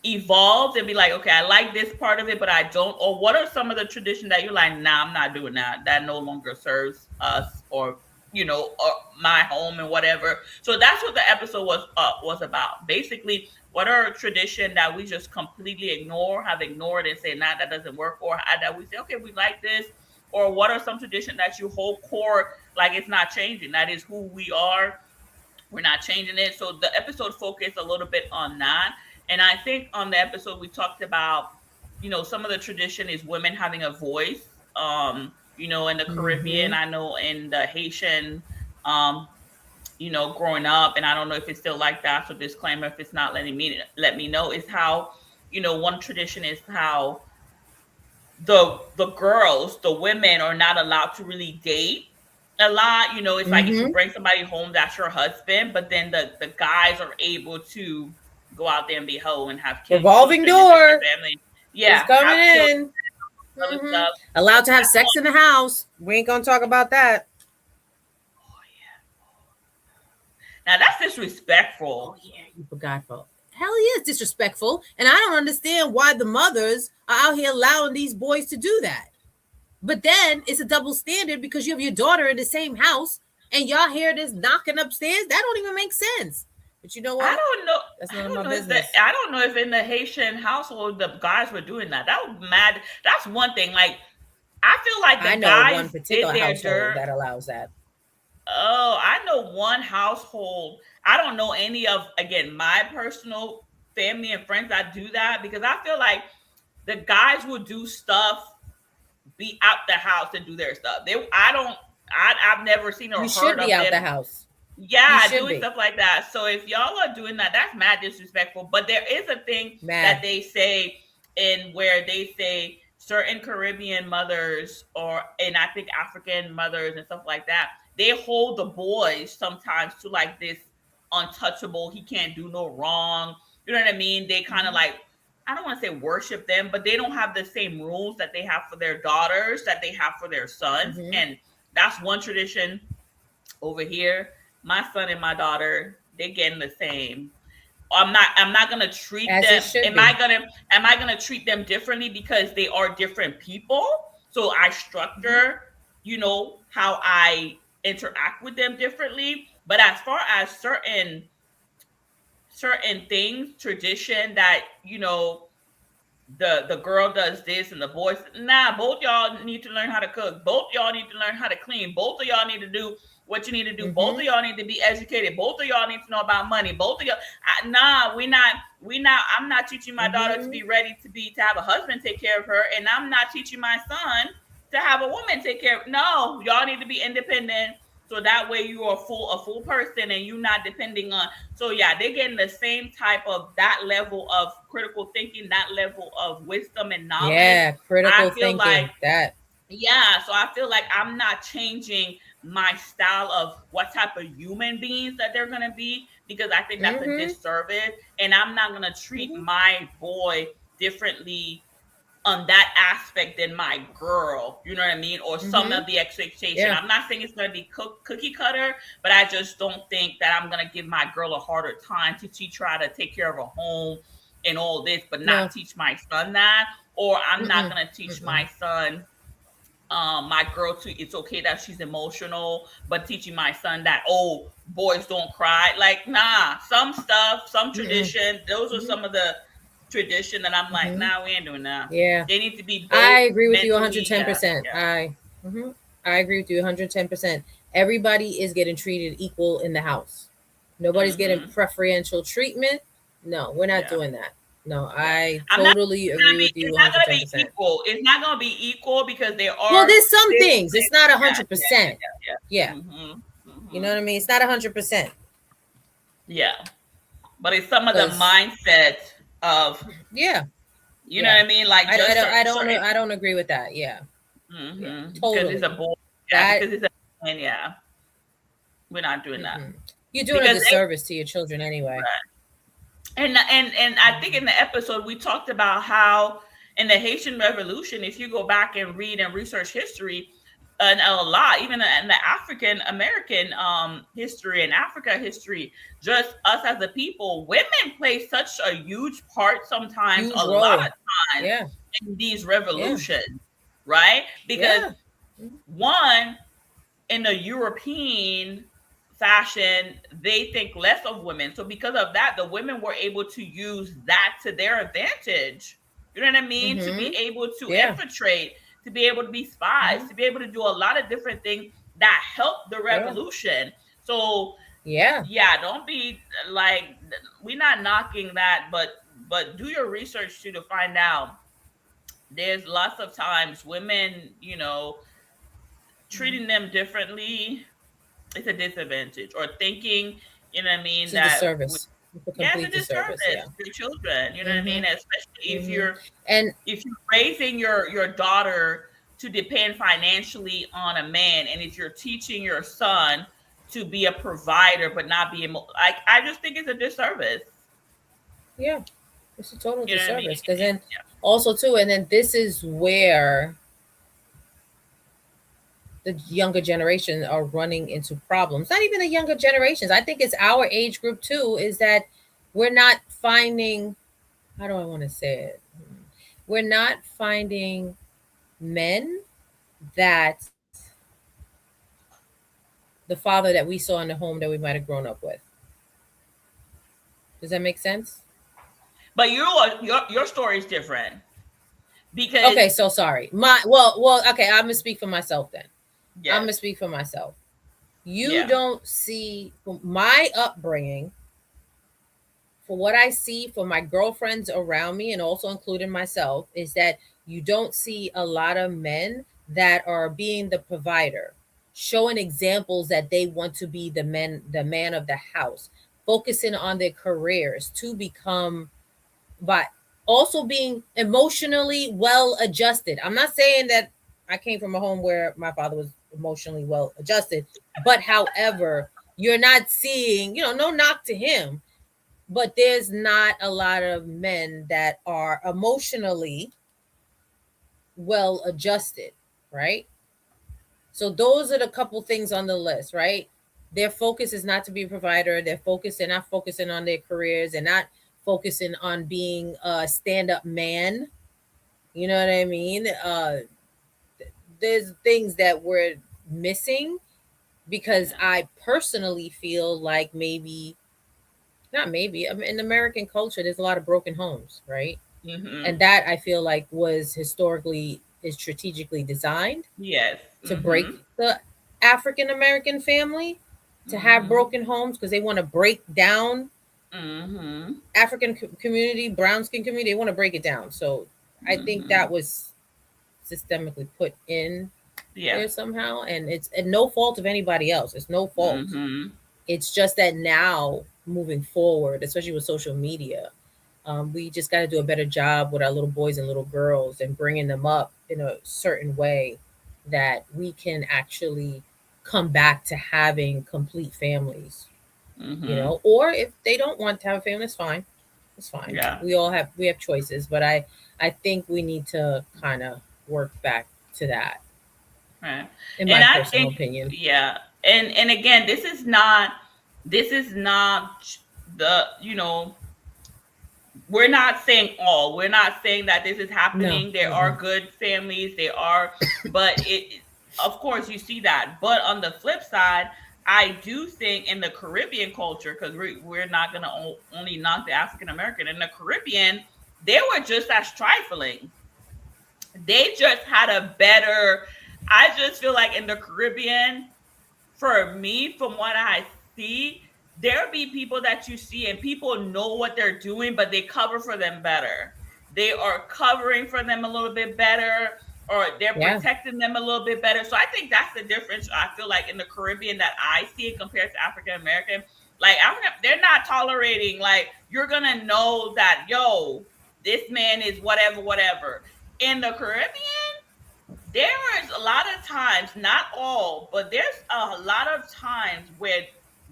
evolved and be like, okay, I like this part of it, but I don't? Or what are some of the traditions that you're like, nah, I'm not doing that. That no longer serves us, or my home and whatever. So that's what the episode was about. Basically, what are a tradition that we just completely ignore, have ignored, and say, nah, that doesn't work, or that we say, okay, we like this. Or what are some traditions that you hold core, like it's not changing? That is who we are, we're not changing it. So the episode focused a little bit on that. And I think on the episode we talked about, some of the tradition is women having a voice. In the Caribbean, Mm-hmm. I know in the Haitian, um, growing up, and I don't know if it's still like that. So disclaimer, if it's not, let me know. Is how, one tradition is how the girls, the women are not allowed to really date a lot. It's like if you Mm-hmm. bring somebody home, that's your husband, but then the guys are able to go out there and be hoe and have Revolving children and different door family. is Yeah, coming have children, in. other Mm-hmm. stuff. Allowed to have sex in the house. We ain't gonna talk about that. Oh yeah. Now that's Oh disrespectful. yeah, you forgot, folks. Hell yeah, it's disrespectful, and I don't understand why the mothers are out here allowing these boys to do that. But then it's a double standard because you have your daughter in the same house, and y'all hear this knocking upstairs. That don't even make sense. But you know I what? don't know. That's I none of don't my know if the business. I don't know if in the Haitian household the guys were doing that. That was mad. That's one thing. Like I feel like I the know guys one did particular their household dirt. that allows that. Oh, I know one household. I don't know any of, again, my personal. family and friends that do that, because I feel like the guys will do stuff, be out the house and do their stuff. I've never seen or You should heard be of out them, the house. You yeah, should doing be. stuff like that. So if y'all are doing that, that's mad disrespectful. But there is a thing that Mad. they say in where they say certain Caribbean mothers, or and I think African mothers and stuff like that, they hold the boys sometimes to like this untouchable, he can't do no wrong. You know what I mean? They kind of Mm-hmm. like, I don't want to say worship them, but they don't have the same rules that they have for their daughters that they have for their sons. Mm-hmm. And that's one tradition over here. My son and my daughter, they getting the same. I'm not gonna treat As it them. should Am I be. gonna am I gonna treat them differently because they are different people? So I Mm-hmm. structure, how I interact with them differently. But as far as certain things, tradition that, the girl does this and the boys, nah, both y'all need to learn how to cook, both y'all need to learn how to clean, both of y'all need to do what you need to do, both Mm-hmm. of y'all need to be educated, both of y'all need to know about money, both of y'all, nah, we not I'm not teaching my daughter to Mm-hmm. be ready to have a husband take care of her, and I'm not teaching my son to have a woman take care of. No, y'all need to be independent, so that way you are a full person and you're not depending on. So yeah, they're getting the same type of that level of critical thinking, that level of wisdom and knowledge. Yeah, I critical feel like, thinking. That. yeah, so I feel like I'm not changing my style of what type of human beings that they're gonna be, because I think that's a Mm-hmm. disservice. And I'm not gonna treat Mm-hmm. my boy differently on that aspect than my girl, you know what I mean? Or some Mm-hmm. of the expectation. Yeah. I'm not saying it's going to be cookie cutter, but I just don't think that I'm going to give my girl a harder time to teach her how to take care of a home and all this, but not No. teach my son that. Or I'm not Mm-mm. going to teach Mm-mm. my son, my girl, to it's okay that she's emotional, but teaching my son that, oh, boys don't cry. Like, nah, some stuff, some Mm-mm. tradition, those are Mm-hmm. some of the tradition that I'm like, Mm-hmm. nah, we ain't doing that. Yeah. They need to be I both agree with you mentally, yeah, 110%. yeah. Mhm. I agree with you 110%. Everybody is getting treated equal in the house. Nobody's getting Mm-hmm. preferential treatment. No, we're not Yeah, doing that. No, yeah. I I'm not. totally It's gonna agree be. with you It's not gonna be 110%. equal. It's not gonna be equal because there Well, are there's some things. different. It's not Yeah, yeah, 100%. yeah, Yeah. yeah. Mm-hmm. You know Mm-hmm. what I mean? It's not 100%. Yeah, but it's some of the Because, mindset of, yeah. you know Yeah. what I mean, like I just don't, I don't know. certain. I don't agree with that. Yeah. Yeah. Because it's Totally. a boy. Yeah, That. because it's a man. Yeah, we're not doing that Mm-mm. You're doing a because disservice to your children anyway. and I think in the episode we talked about how in the Haitian Revolution, if you go back and read and research history, and a lot, even in the African American history and Africa history, just us as a people, women play such a huge part sometimes, Huge a lot role. of times Yeah. in these Yeah. revolutions, right? Because Yeah. one, in the European fashion, they think less of women. So because of that, the women were able to use that to their advantage. You know what I mean? To be Mm-hmm. able to Yeah. infiltrate, to be able to be spies, Mm-hmm. to be able to do a lot of different things that helped the Yeah. revolution. So Yeah. yeah, don't be like, we're not knocking that, but do your research too to find out. There's lots of times women, treating them differently, it's a disadvantage, or thinking, you know what I mean, It's a that disservice. It's a yeah, it's a complete disservice. disservice Yeah. to your children, you know what I Mm-hmm. mean, especially if Mm-hmm. you're And if you're raising your daughter to depend financially on a man, and if you're teaching your son to be a provider but not be like, I just think it's a disservice, yeah, it's a total you know what I mean. disservice. Because then also too, and then this is where the younger generation are running into problems. Not even the younger generations. I think it's our age group too. Is that we're not finding. How do I want to say it? We're not finding men that the father that we saw in the home that we might have grown up with. Does that make sense? But your story is different because Okay, so sorry. Well, okay, I'm gonna speak for myself then. I'm yes, gonna speak for myself. You yeah, don't see my upbringing for what I see for my girlfriends around me, and also including myself, is that you don't see a lot of men that are being the provider, showing examples that they want to be the man of the house, focusing on their careers to become, but also being emotionally well adjusted. I'm not saying that I came from a home where my father was emotionally well adjusted, but however, you're not seeing, no knock to him, but there's not a lot of men that are emotionally well adjusted, right? So those are the couple things on the list, right? Their focus is not to be a provider. They're not focusing on their careers. They're not focusing on being a stand-up man. You know what I mean? There's things that we're missing because Yeah. I personally feel like maybe, not maybe, I mean, in American culture, there's a lot of broken homes, right? And Mhm. that I feel like was historically is strategically designed Yes. to break Mhm. the African American family, to have Mhm. broken homes because they want to break down Mhm. African community, brown skin community. They want to break it down. So I think that Mhm. was systemically put in Yeah. there somehow, and it's and no fault of anybody else. It's no fault. Mhm. It's just that now moving forward, especially with social media, we just got to do a better job with our little boys and little girls and bringing them up in a certain way that we can actually come back to having complete families, Mhm. or if they don't want to have a family, it's fine. It's fine. Yeah. We have choices, but I think we need to kind of work back to that, Right. in my And I personal think, opinion. yeah. And again, this is not the, we're not saying all. We're not saying that this is No. happening. There Mm-mm. are good families. There are, but of course, you see that. But on the flip side, I do think in the Caribbean culture, because we're not going to only knock the African American, in the Caribbean, they were just as trifling. They just had a better, I just feel like in the Caribbean, for me, from what I see, there be people that you see and people know what they're doing, but they cover for them better. They are covering for them a little bit better, or they're Yeah. protecting them a little bit better. So I think that's the difference. I feel like in the Caribbean that I see it compared to African American. Like African, they're not tolerating. Like you're gonna know that this man is whatever, whatever. In the Caribbean, there is a lot of times, not all, but there's a lot of times where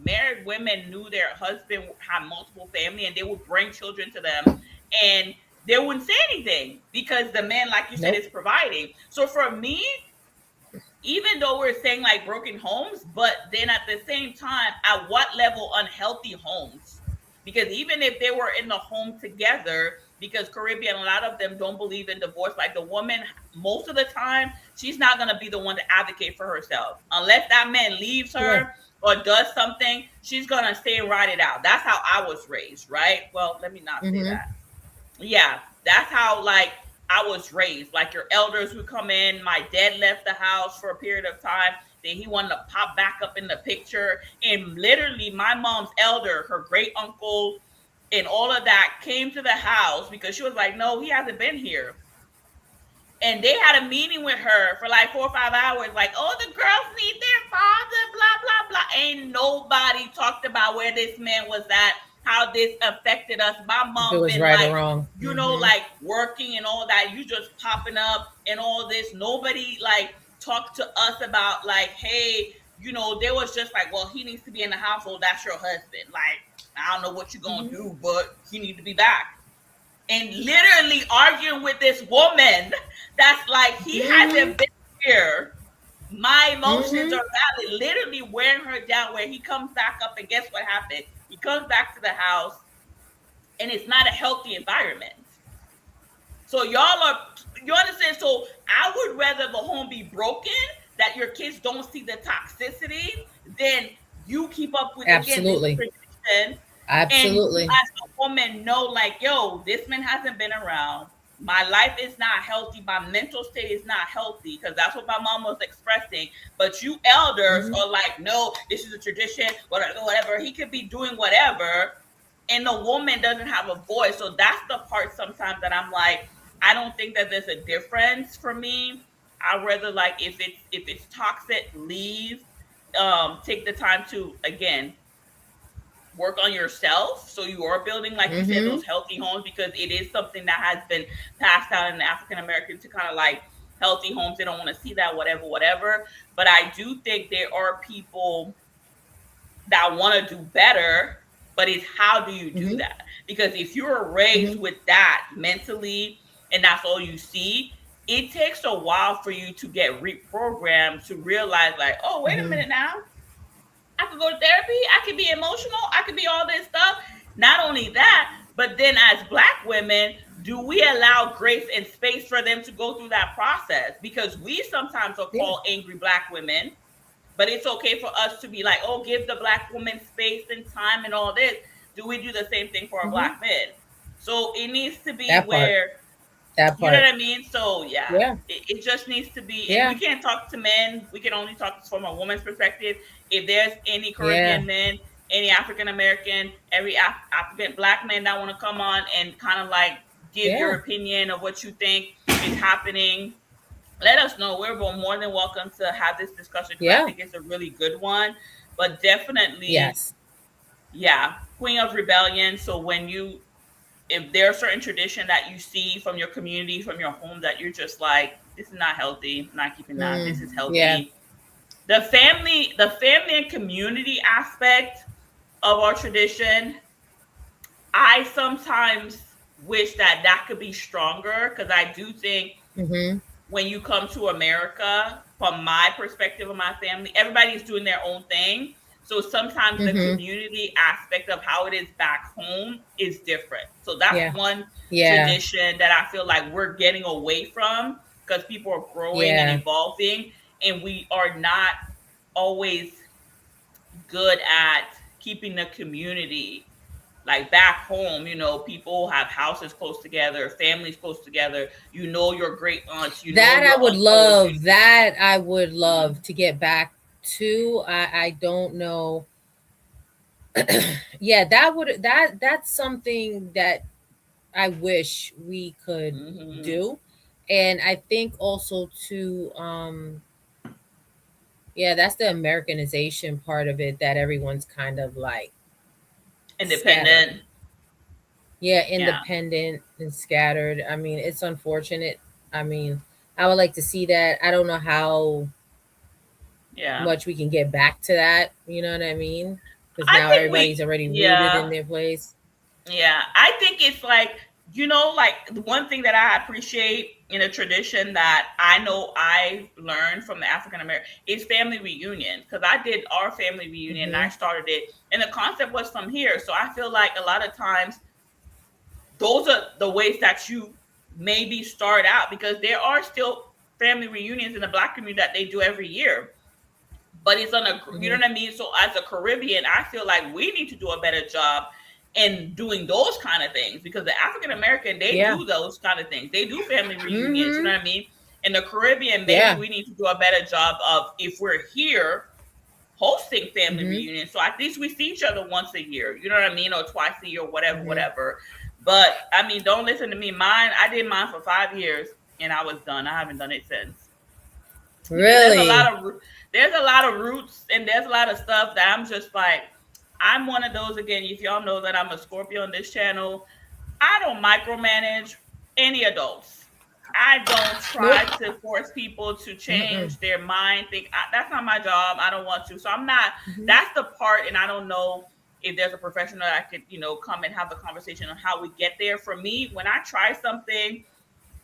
married women knew their husband had multiple family and they would bring children to them and they wouldn't say anything because the man, like you said, Nope. is providing. So for me, even though we're saying like broken homes, but then at the same time, at what level unhealthy homes? Because even if they were in the home together, because Caribbean, a lot of them don't believe in divorce. Like the woman, most of the time, she's not going to be the one to advocate for herself. Unless that man leaves Right. her or does something, she's going to stay and ride it out. That's how I was raised, right? Well, let me not say Mm-hmm. that. Yeah, that's how like I was raised. Like your elders would come in. My dad left the house for a period of time. Then he wanted to pop back up in the picture. And literally, my mom's elder, her great uncle, and all of that came to the house because she was like, no, he hasn't been here. And they had a meeting with her for like 4 or 5 hours, like, oh, the girls need their father, blah, blah, blah. Ain't nobody talked about where this man was at, how this affected us. My If it mom was been right or like, wrong. Mm-hmm. like working and all that. You just popping up and all this. Nobody like talked to us about like, hey, there was just like, well, he needs to be in the household. That's your husband. Like, I don't know what you're gonna Mm-hmm. do, but he need to be back and literally arguing with this woman that's like, he Mm-hmm. hasn't been here. My emotions Mm-hmm. are valid. Literally wearing her down where he comes back up and guess what happened? He comes back to the house and it's not a healthy environment. So y'all are, you understand? So I would rather the home be broken, that your kids don't see the toxicity, than you keep up with, again, this Absolutely. tradition. And you Absolutely. as a woman know, like, yo, this man hasn't been around. My life is not healthy. My mental state is not healthy because that's what my mom was expressing. But you elders Mm-hmm. are like, no, this is a tradition, whatever, whatever. He could be doing whatever and the woman doesn't have a voice. So that's the part sometimes that I'm like, I don't think that there's a difference for me. I rather like if it's toxic, leave. Take the time to again work on yourself so you are building, like you said, Mm-hmm. those healthy homes, because it is something that has been passed down in the African American to kind of like healthy homes. They don't want to see that, whatever, whatever. But I do think there are people that want to do better, but it's how do you do Mm-hmm. that? Because if you're raised Mm-hmm. with that mentally and that's all you see, it takes a while for you to get reprogrammed to realize, like, oh, wait a Mm-hmm. minute now. I could go to therapy. I could be emotional. I could be all this stuff. Not only that, but then as Black women, do we allow grace and space for them to go through that process? Because we sometimes are Yeah. called angry Black women, but it's okay for us to be like, oh, give the Black woman space and time and all this. Do we do the same thing for our Mm-hmm. Black men? So it needs to be That part. where, That you know part. what I mean? So yeah, Yeah. it just needs to be, and we Yeah. can't talk to men. We can only talk from a woman's perspective. If there's any Yeah. Caribbean men, any African American, every African Black man that want to come on and kind of like give your Yeah. opinion of what you think is happening, let us know. We're more than welcome to have this discussion because I Yeah. think it's a really good one. But definitely, Yes. yeah, Queen of Rebellion. So when you, if there are certain tradition that you see from your community, from your home, that you're just like, this is not healthy, I'm not keeping that. This is Yeah. healthy. The family and community aspect of our tradition, I sometimes wish that that could be stronger because I do think Mm-hmm. when you come to America, from my perspective of my family, everybody's doing their own thing. So sometimes the Mm-hmm. community aspect of how it is back home is different. So that's Yeah. one Yeah. tradition that I feel like we're getting away from because people are growing and Yeah. evolving, and we are not always good at keeping the community like back home. People have houses close together, families close together. Your great aunts, That your I would uncles. love. That I would love to get back to. I don't know. Yeah, that's something that I wish we could Mhm. do. And I think also to yeah, that's the Americanization part of it, that everyone's kind of like scattered. Independent. Yeah, Yeah. independent and scattered. I mean, it's unfortunate. I mean, I would like to see that. I don't know how Yeah. much we can get back to that. You know what I mean? Because I now think everybody's we, already rooted yeah. in their place. Yeah. I think it's like, like the one thing that I appreciate in a tradition that I know I learned from the African American is family reunion. Because I did our family reunion and Mm-hmm. I started it, and the concept was from here. So I feel like a lot of times those are the ways that you maybe start out, because there are still family reunions in the Black community that they do every year, but it's on a, you know Mm-hmm. what I mean? So as a Caribbean, I feel like we need to do a better job in doing those kind of things, because the African American, they Yeah. do those kind of things. They do family reunions, you know Mm-hmm. what I mean? In the Caribbean, maybe Yeah. we need to do a better job of, if we're here, hosting family Mm-hmm. reunions. So at least we see each other once a year, you know what I mean? Or twice a year, whatever, Mm-hmm. whatever. But I mean, don't listen to me. I did mine for 5 years and I was done. I haven't done it since. Because Really? there's a lot of roots and there's a lot of stuff that I'm just like, I'm one of those, again, if y'all know that I'm a Scorpio on this channel, I don't micromanage any adults. I don't Nope. try to force people to Mm-mm. change their mind. That's not my job. I don't want to. So I'm not. Mm-hmm. That's the part, and I don't know if there's a professional that could, come and have a conversation on how we get there. For me, when I try something,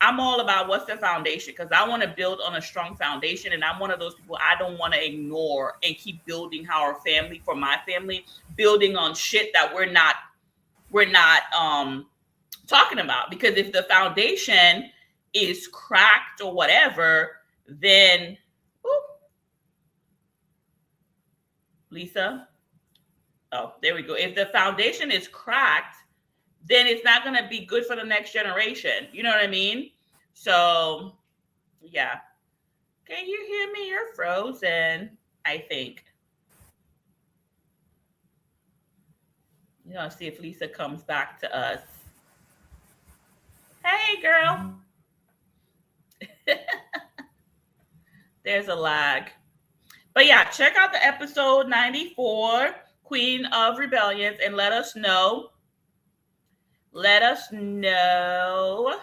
I'm all about what's the foundation, because I want to build on a strong foundation, and I'm one of those people I don't want to ignore and keep building how our family, for my family, building on shit that we're not talking about. Because if the foundation is cracked or whatever, then ooh, Lisa, oh, there we go. If the foundation is cracked, then it's not going to be good for the next generation. You know what I mean? So, yeah. Can you hear me? You're frozen, I think. You know, see if Lisa comes back to us. Hey, girl. There's a lag. But yeah, check out the episode 94, Queen of Rebellions, and let us know. Let us know.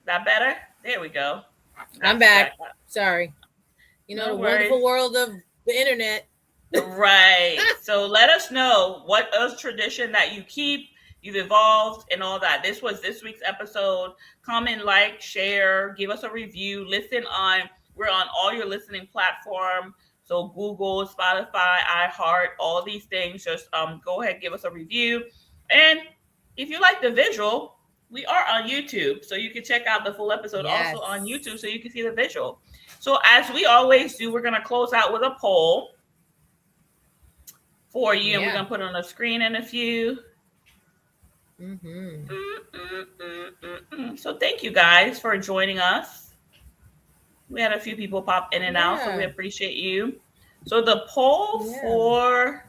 That better? There we go. I'm Got you back. back. Sorry. The No wonderful worries. world of the internet. Right. So let us know what else tradition that you keep, you've evolved, and all that. This was this week's episode. Comment, like, share, give us a review. Listen on. We're on all your listening platform. So Google, Spotify, iHeart, all these things. Just go ahead, give us a review. And if you like the visual, we are on YouTube, so you can check out the full episode also Yes. on YouTube, so you can see the visual. So as we always do, we're gonna close out with a poll for you, and we're Yeah. gonna put it on the screen in a few. Mm-hmm. So thank you guys for joining us. We had a few people pop in and out, so we Yeah. appreciate you. So the poll Yeah. for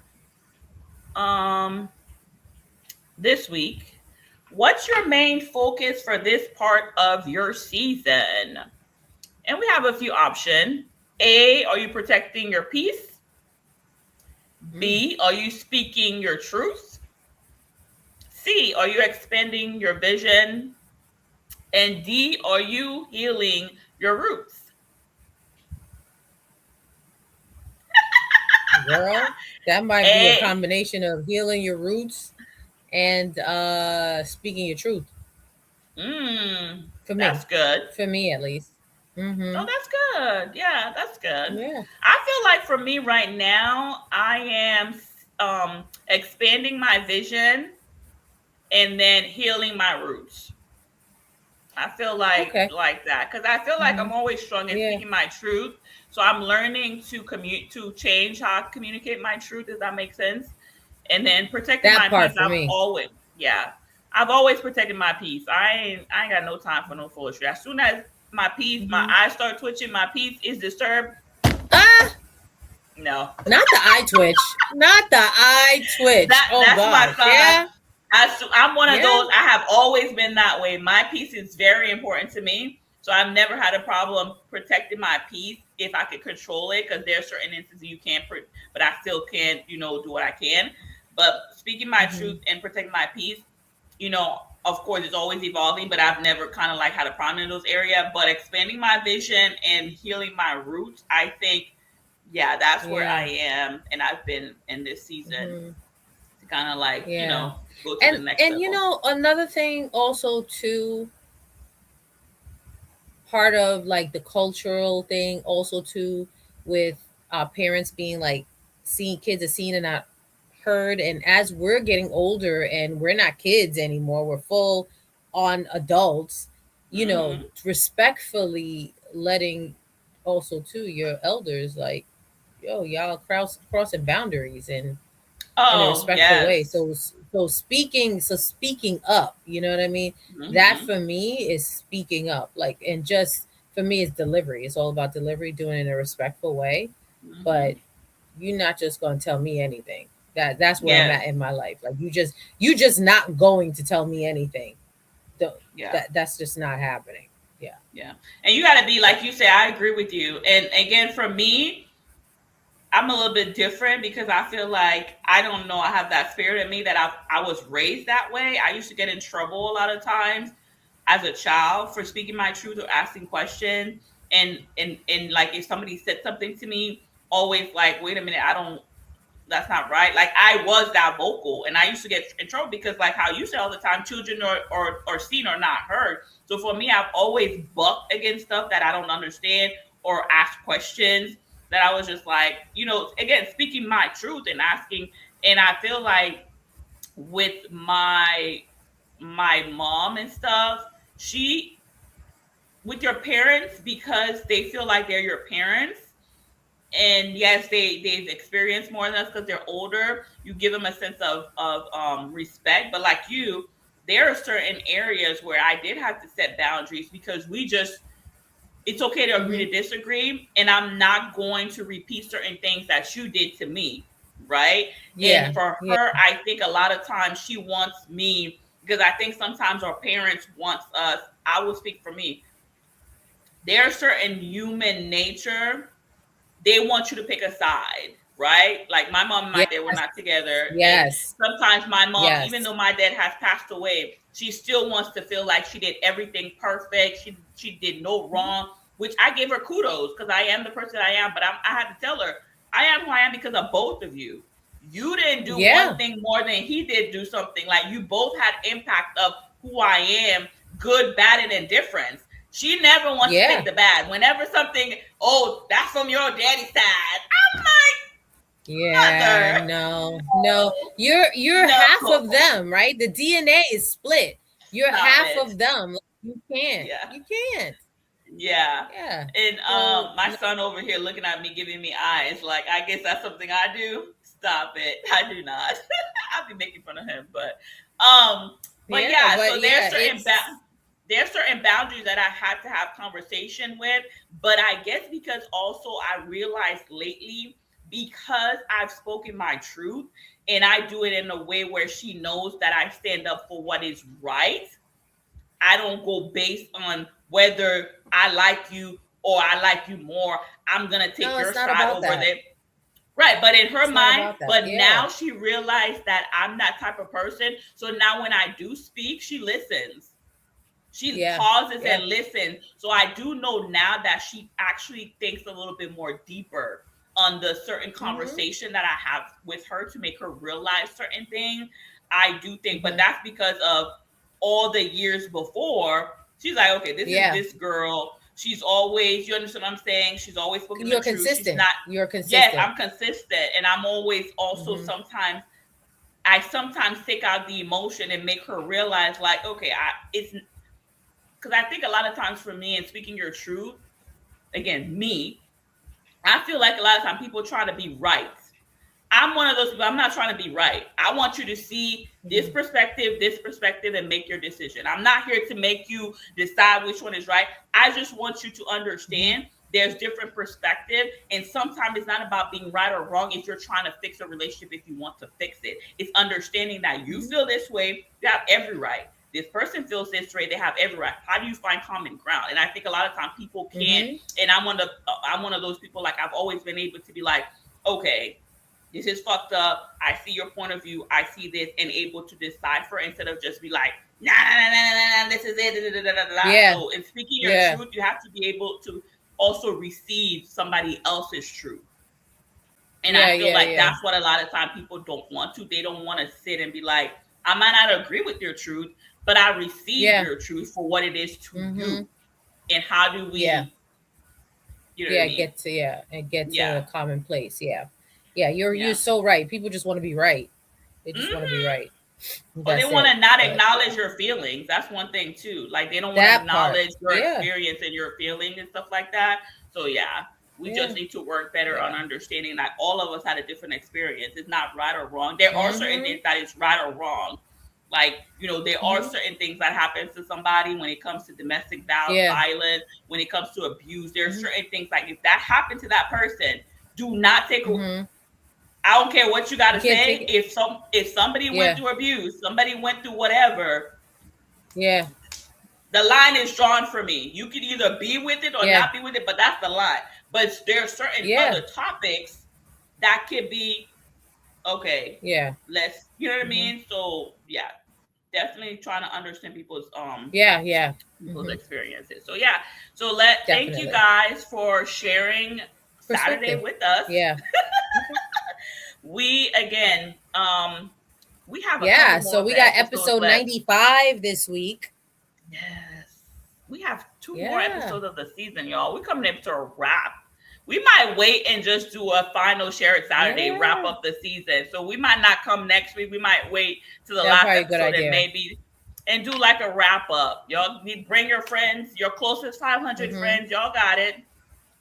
um this week: what's your main focus for this part of your season? And we have a few options. A, are you protecting your peace? Mm. B, are you speaking your truth? C, are you expanding your vision? And D, are you healing your roots? Girl, that might be a A, combination of healing your roots and speaking your truth. For me. that's good. For me at least. Oh, Mm-hmm. that's good. Yeah, that's good. Yeah. I feel like for me right now, I am expanding my vision and then healing my roots. I feel Okay. like that because I feel like Mm-hmm. I'm always strong in Yeah. speaking my truth. So I'm learning to commute to change how I communicate my truth. Does that make sense? And then protecting That my part peace. for me. I've always protected my peace. I ain't got no time for no foolery. As soon as my peace, my Mm-hmm. eyes start twitching, my peace is disturbed. Ah, No, not the eye twitch. Not the eye twitch. Oh that's my gosh. sign. Yeah. I'm one of Yeah. those. I have always been that way. My peace is very important to me. So I've never had a problem protecting my peace if I could control it, because there are certain instances you can't, but I still can, do what I can. But speaking my Mm-hmm. truth and protecting my peace, of course, it's always evolving, but I've never kind of like had a problem in those areas. But expanding my vision and healing my roots, I think, yeah, that's where I Yeah. am, and I've been in this season Mm-hmm. to kind of like Yeah. go to the next And level. another thing also too, part of like the cultural thing also too, with parents being like, seeing kids are seen and not heard, and as we're getting older and we're not kids anymore, we're full on adults, Hmm. respectfully letting also too your elders, like, yo, y'all crossing boundaries and in a Oh respectful way. yes. So speaking up, you know what I mean? That Hmm. for me is speaking up. Like, and just for me it's delivery. It's all about delivery, doing it in a respectful way. But Hmm. you're not just gonna tell me anything. That's where I'm Yes. at in my life. Like, you just not going to tell me anything. Don't, Yeah. that's just not happening. Yeah. Yeah. And you got to be So like you say. I agree with you. And again, for me, I'm a little bit different because I feel like I don't know. I have that spirit in me that I was raised that way. I used to get in trouble a lot of times as a child for speaking my truth or asking questions. And like if somebody said something to me, always like, wait a minute, I don't, that's not right. Like I was that vocal, and I used to get in trouble because, like how you say all the time, children or seen or not heard. So for me, I've always bucked against stuff that I don't understand or ask questions that I was just like, again, speaking my truth and asking. And I feel like with my mom and stuff, she with your parents, because they feel like they're your parents, and yes, they've experienced more than us because they're older. You give them a sense of respect, but like you, there are certain areas where I did have to set boundaries because it's okay to agree mm-hmm. to disagree, and I'm not going to repeat certain things that you did to me. right? And Yeah. for Yeah. her, I think a lot of times she wants me, because I think sometimes our parents wants us. I will speak for me. There's certain human nature, they want you to pick a side, right? Like my mom and my Yes. dad were not together. And Yes. sometimes my mom, even Yes. though my dad has passed away, she still wants to feel like she did everything perfect. She did no Mhm. wrong, which I gave her kudos because I am the person I am. But I had to tell her, I am who I am because of both of you. You didn't do one Yeah. thing more than he did do something. Like you both had impact of who I am, good, bad, and indifference. She never wants to Yeah. take the bad. Whenever something, oh, that's from your daddy's side. I'm like, Yeah. mother, No. No. You're no, half of no, them, right? The DNA is split. You're stop half it. of them. You can't. Yeah. You can't. Yeah. Yeah. And So my no, son over here looking at me, giving me eyes, like I guess that's something I do. Stop it. I do not. I'll be making fun of him, but yeah, yeah. So but yeah, it's there's certain boundaries that I had to have conversation with. But I guess because also I realized lately, because I've spoken my truth and I do it in a way where she knows that I stand up for what is right. I don't go based on whether I like you or I like you more. I'm gonna take no, your it's not side about over that. there. Right, but in her It's not mind, about that. but Yeah. now she realized that I'm that type of person. So now when I do speak, she listens. She Yeah. pauses Yeah. and listens. So I do know now that she actually thinks a little bit more deeper on the certain Mhm. conversation that I have with her to make her realize certain things. I do think, but Mhm. that's because of all the years before. She's like, okay, this is Yeah. this girl. She's always, you understand what I'm saying? She's always spoken the You're truth. She's consistent. not, You're yes, consistent. I'm consistent. And I'm always also Mhm. sometimes, I sometimes take out the emotion and make her realize, like, okay, it's because I think a lot of times for me and speaking your truth, again, me, I feel like a lot of times people try to be right. I'm one of those people. I'm not trying to be right. I want you to see Mhm. this perspective, and make your decision. I'm not here to make you decide which one is right. I just want you to Mhm. understand there's different perspective, and sometimes it's not about being right or wrong. If you're trying to fix a relationship, if you want to fix it, it's understanding that you Mhm. feel this way. You have every right. This person feels this way. They have every right. How do you find common ground? And I think a lot of times people can't. Mhm. And I'm one of those people. Like I've always been able to be like, okay, this is fucked up. I see your point of view. I see this, and able to decipher instead of just be like, nah, nah, nah, nah, nah, this is it. Da, da, da, da, da. Yeah. So, in speaking your Yeah. truth, you have to be able to also receive somebody else's truth. And I Yeah. feel Yeah. like Yeah. that's what a lot of time people don't want to. They don't want to sit and be like, I might not agree with your truth, but I receive Yeah. your truth for what it is to Mhm. you. And how do Yeah. we, you know what I Yeah. mean? Get to yeah and get to Yeah. a common place. Yeah. Yeah. You're Yeah. so right. People just want to be right. They just want to be Hmm. right. Or they That's want it. to not But acknowledge yeah, your feelings. That's one thing too. Like they don't want to that part. acknowledge your Yeah. experience and your feeling and stuff like that. So yeah, we Yeah. just need to work better on Yeah. understanding that all of us had a different experience. It's not right or wrong. There are certain Mhm. things that is right or wrong. Like, there are Mhm. certain things that happens to somebody when it comes to domestic Yeah. violence, when it comes to abuse. There are Mhm. certain things like if that happened to that person, do not take Mhm. I don't care what you got You to can't take say. it. If somebody went Yeah. through abuse, somebody went through whatever, Yeah. the line is drawn for me. You can either be with it or Yeah. not be with it, but that's the line. But there are certain Yeah. other topics that could be okay. Yeah. You know what I Mhm. mean? So yeah, definitely trying to understand Yeah. Yeah. people's Mhm. experiences. So yeah, so thank you Definitely. guys for sharing Saturday Perspective. with us. Yeah. Okay. We again, we have a couple Yeah. more So of we the got episodes episode left. 95 this week. Yes. We have two more Yeah. episodes of the season, y'all. We're coming up to a wrap. We might wait and just do a final Share It Saturday, wrap Yeah. up the season. So we might not come next week. We might wait to the That's last probably a good episode and idea. maybe and do like a wrap up. Y'all need bring your friends, your closest 500 Mhm. friends. Y'all got it.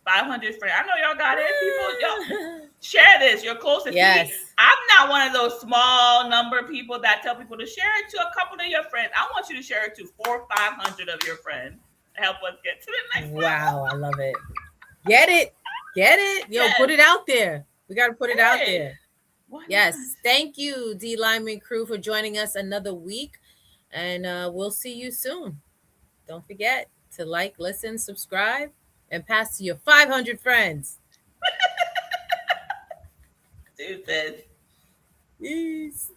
500 friends. I know y'all got it. People, y'all share this. Your closest. See, Yes. I'm not one of those small number people that tell people to share it to a couple of your friends. I want you to share it to 400 or 500 of your friends. Help us get to the next level. Wow. I love it. Get it. Get it. Yo, put Yes. it out there. We got to put it out Hey, there. Why not? Yes. Thank you, D Lyman crew, for joining us another week. And we'll see you soon. Don't forget to like, listen, subscribe, and pass to your 500 friends. Deuces. Peace.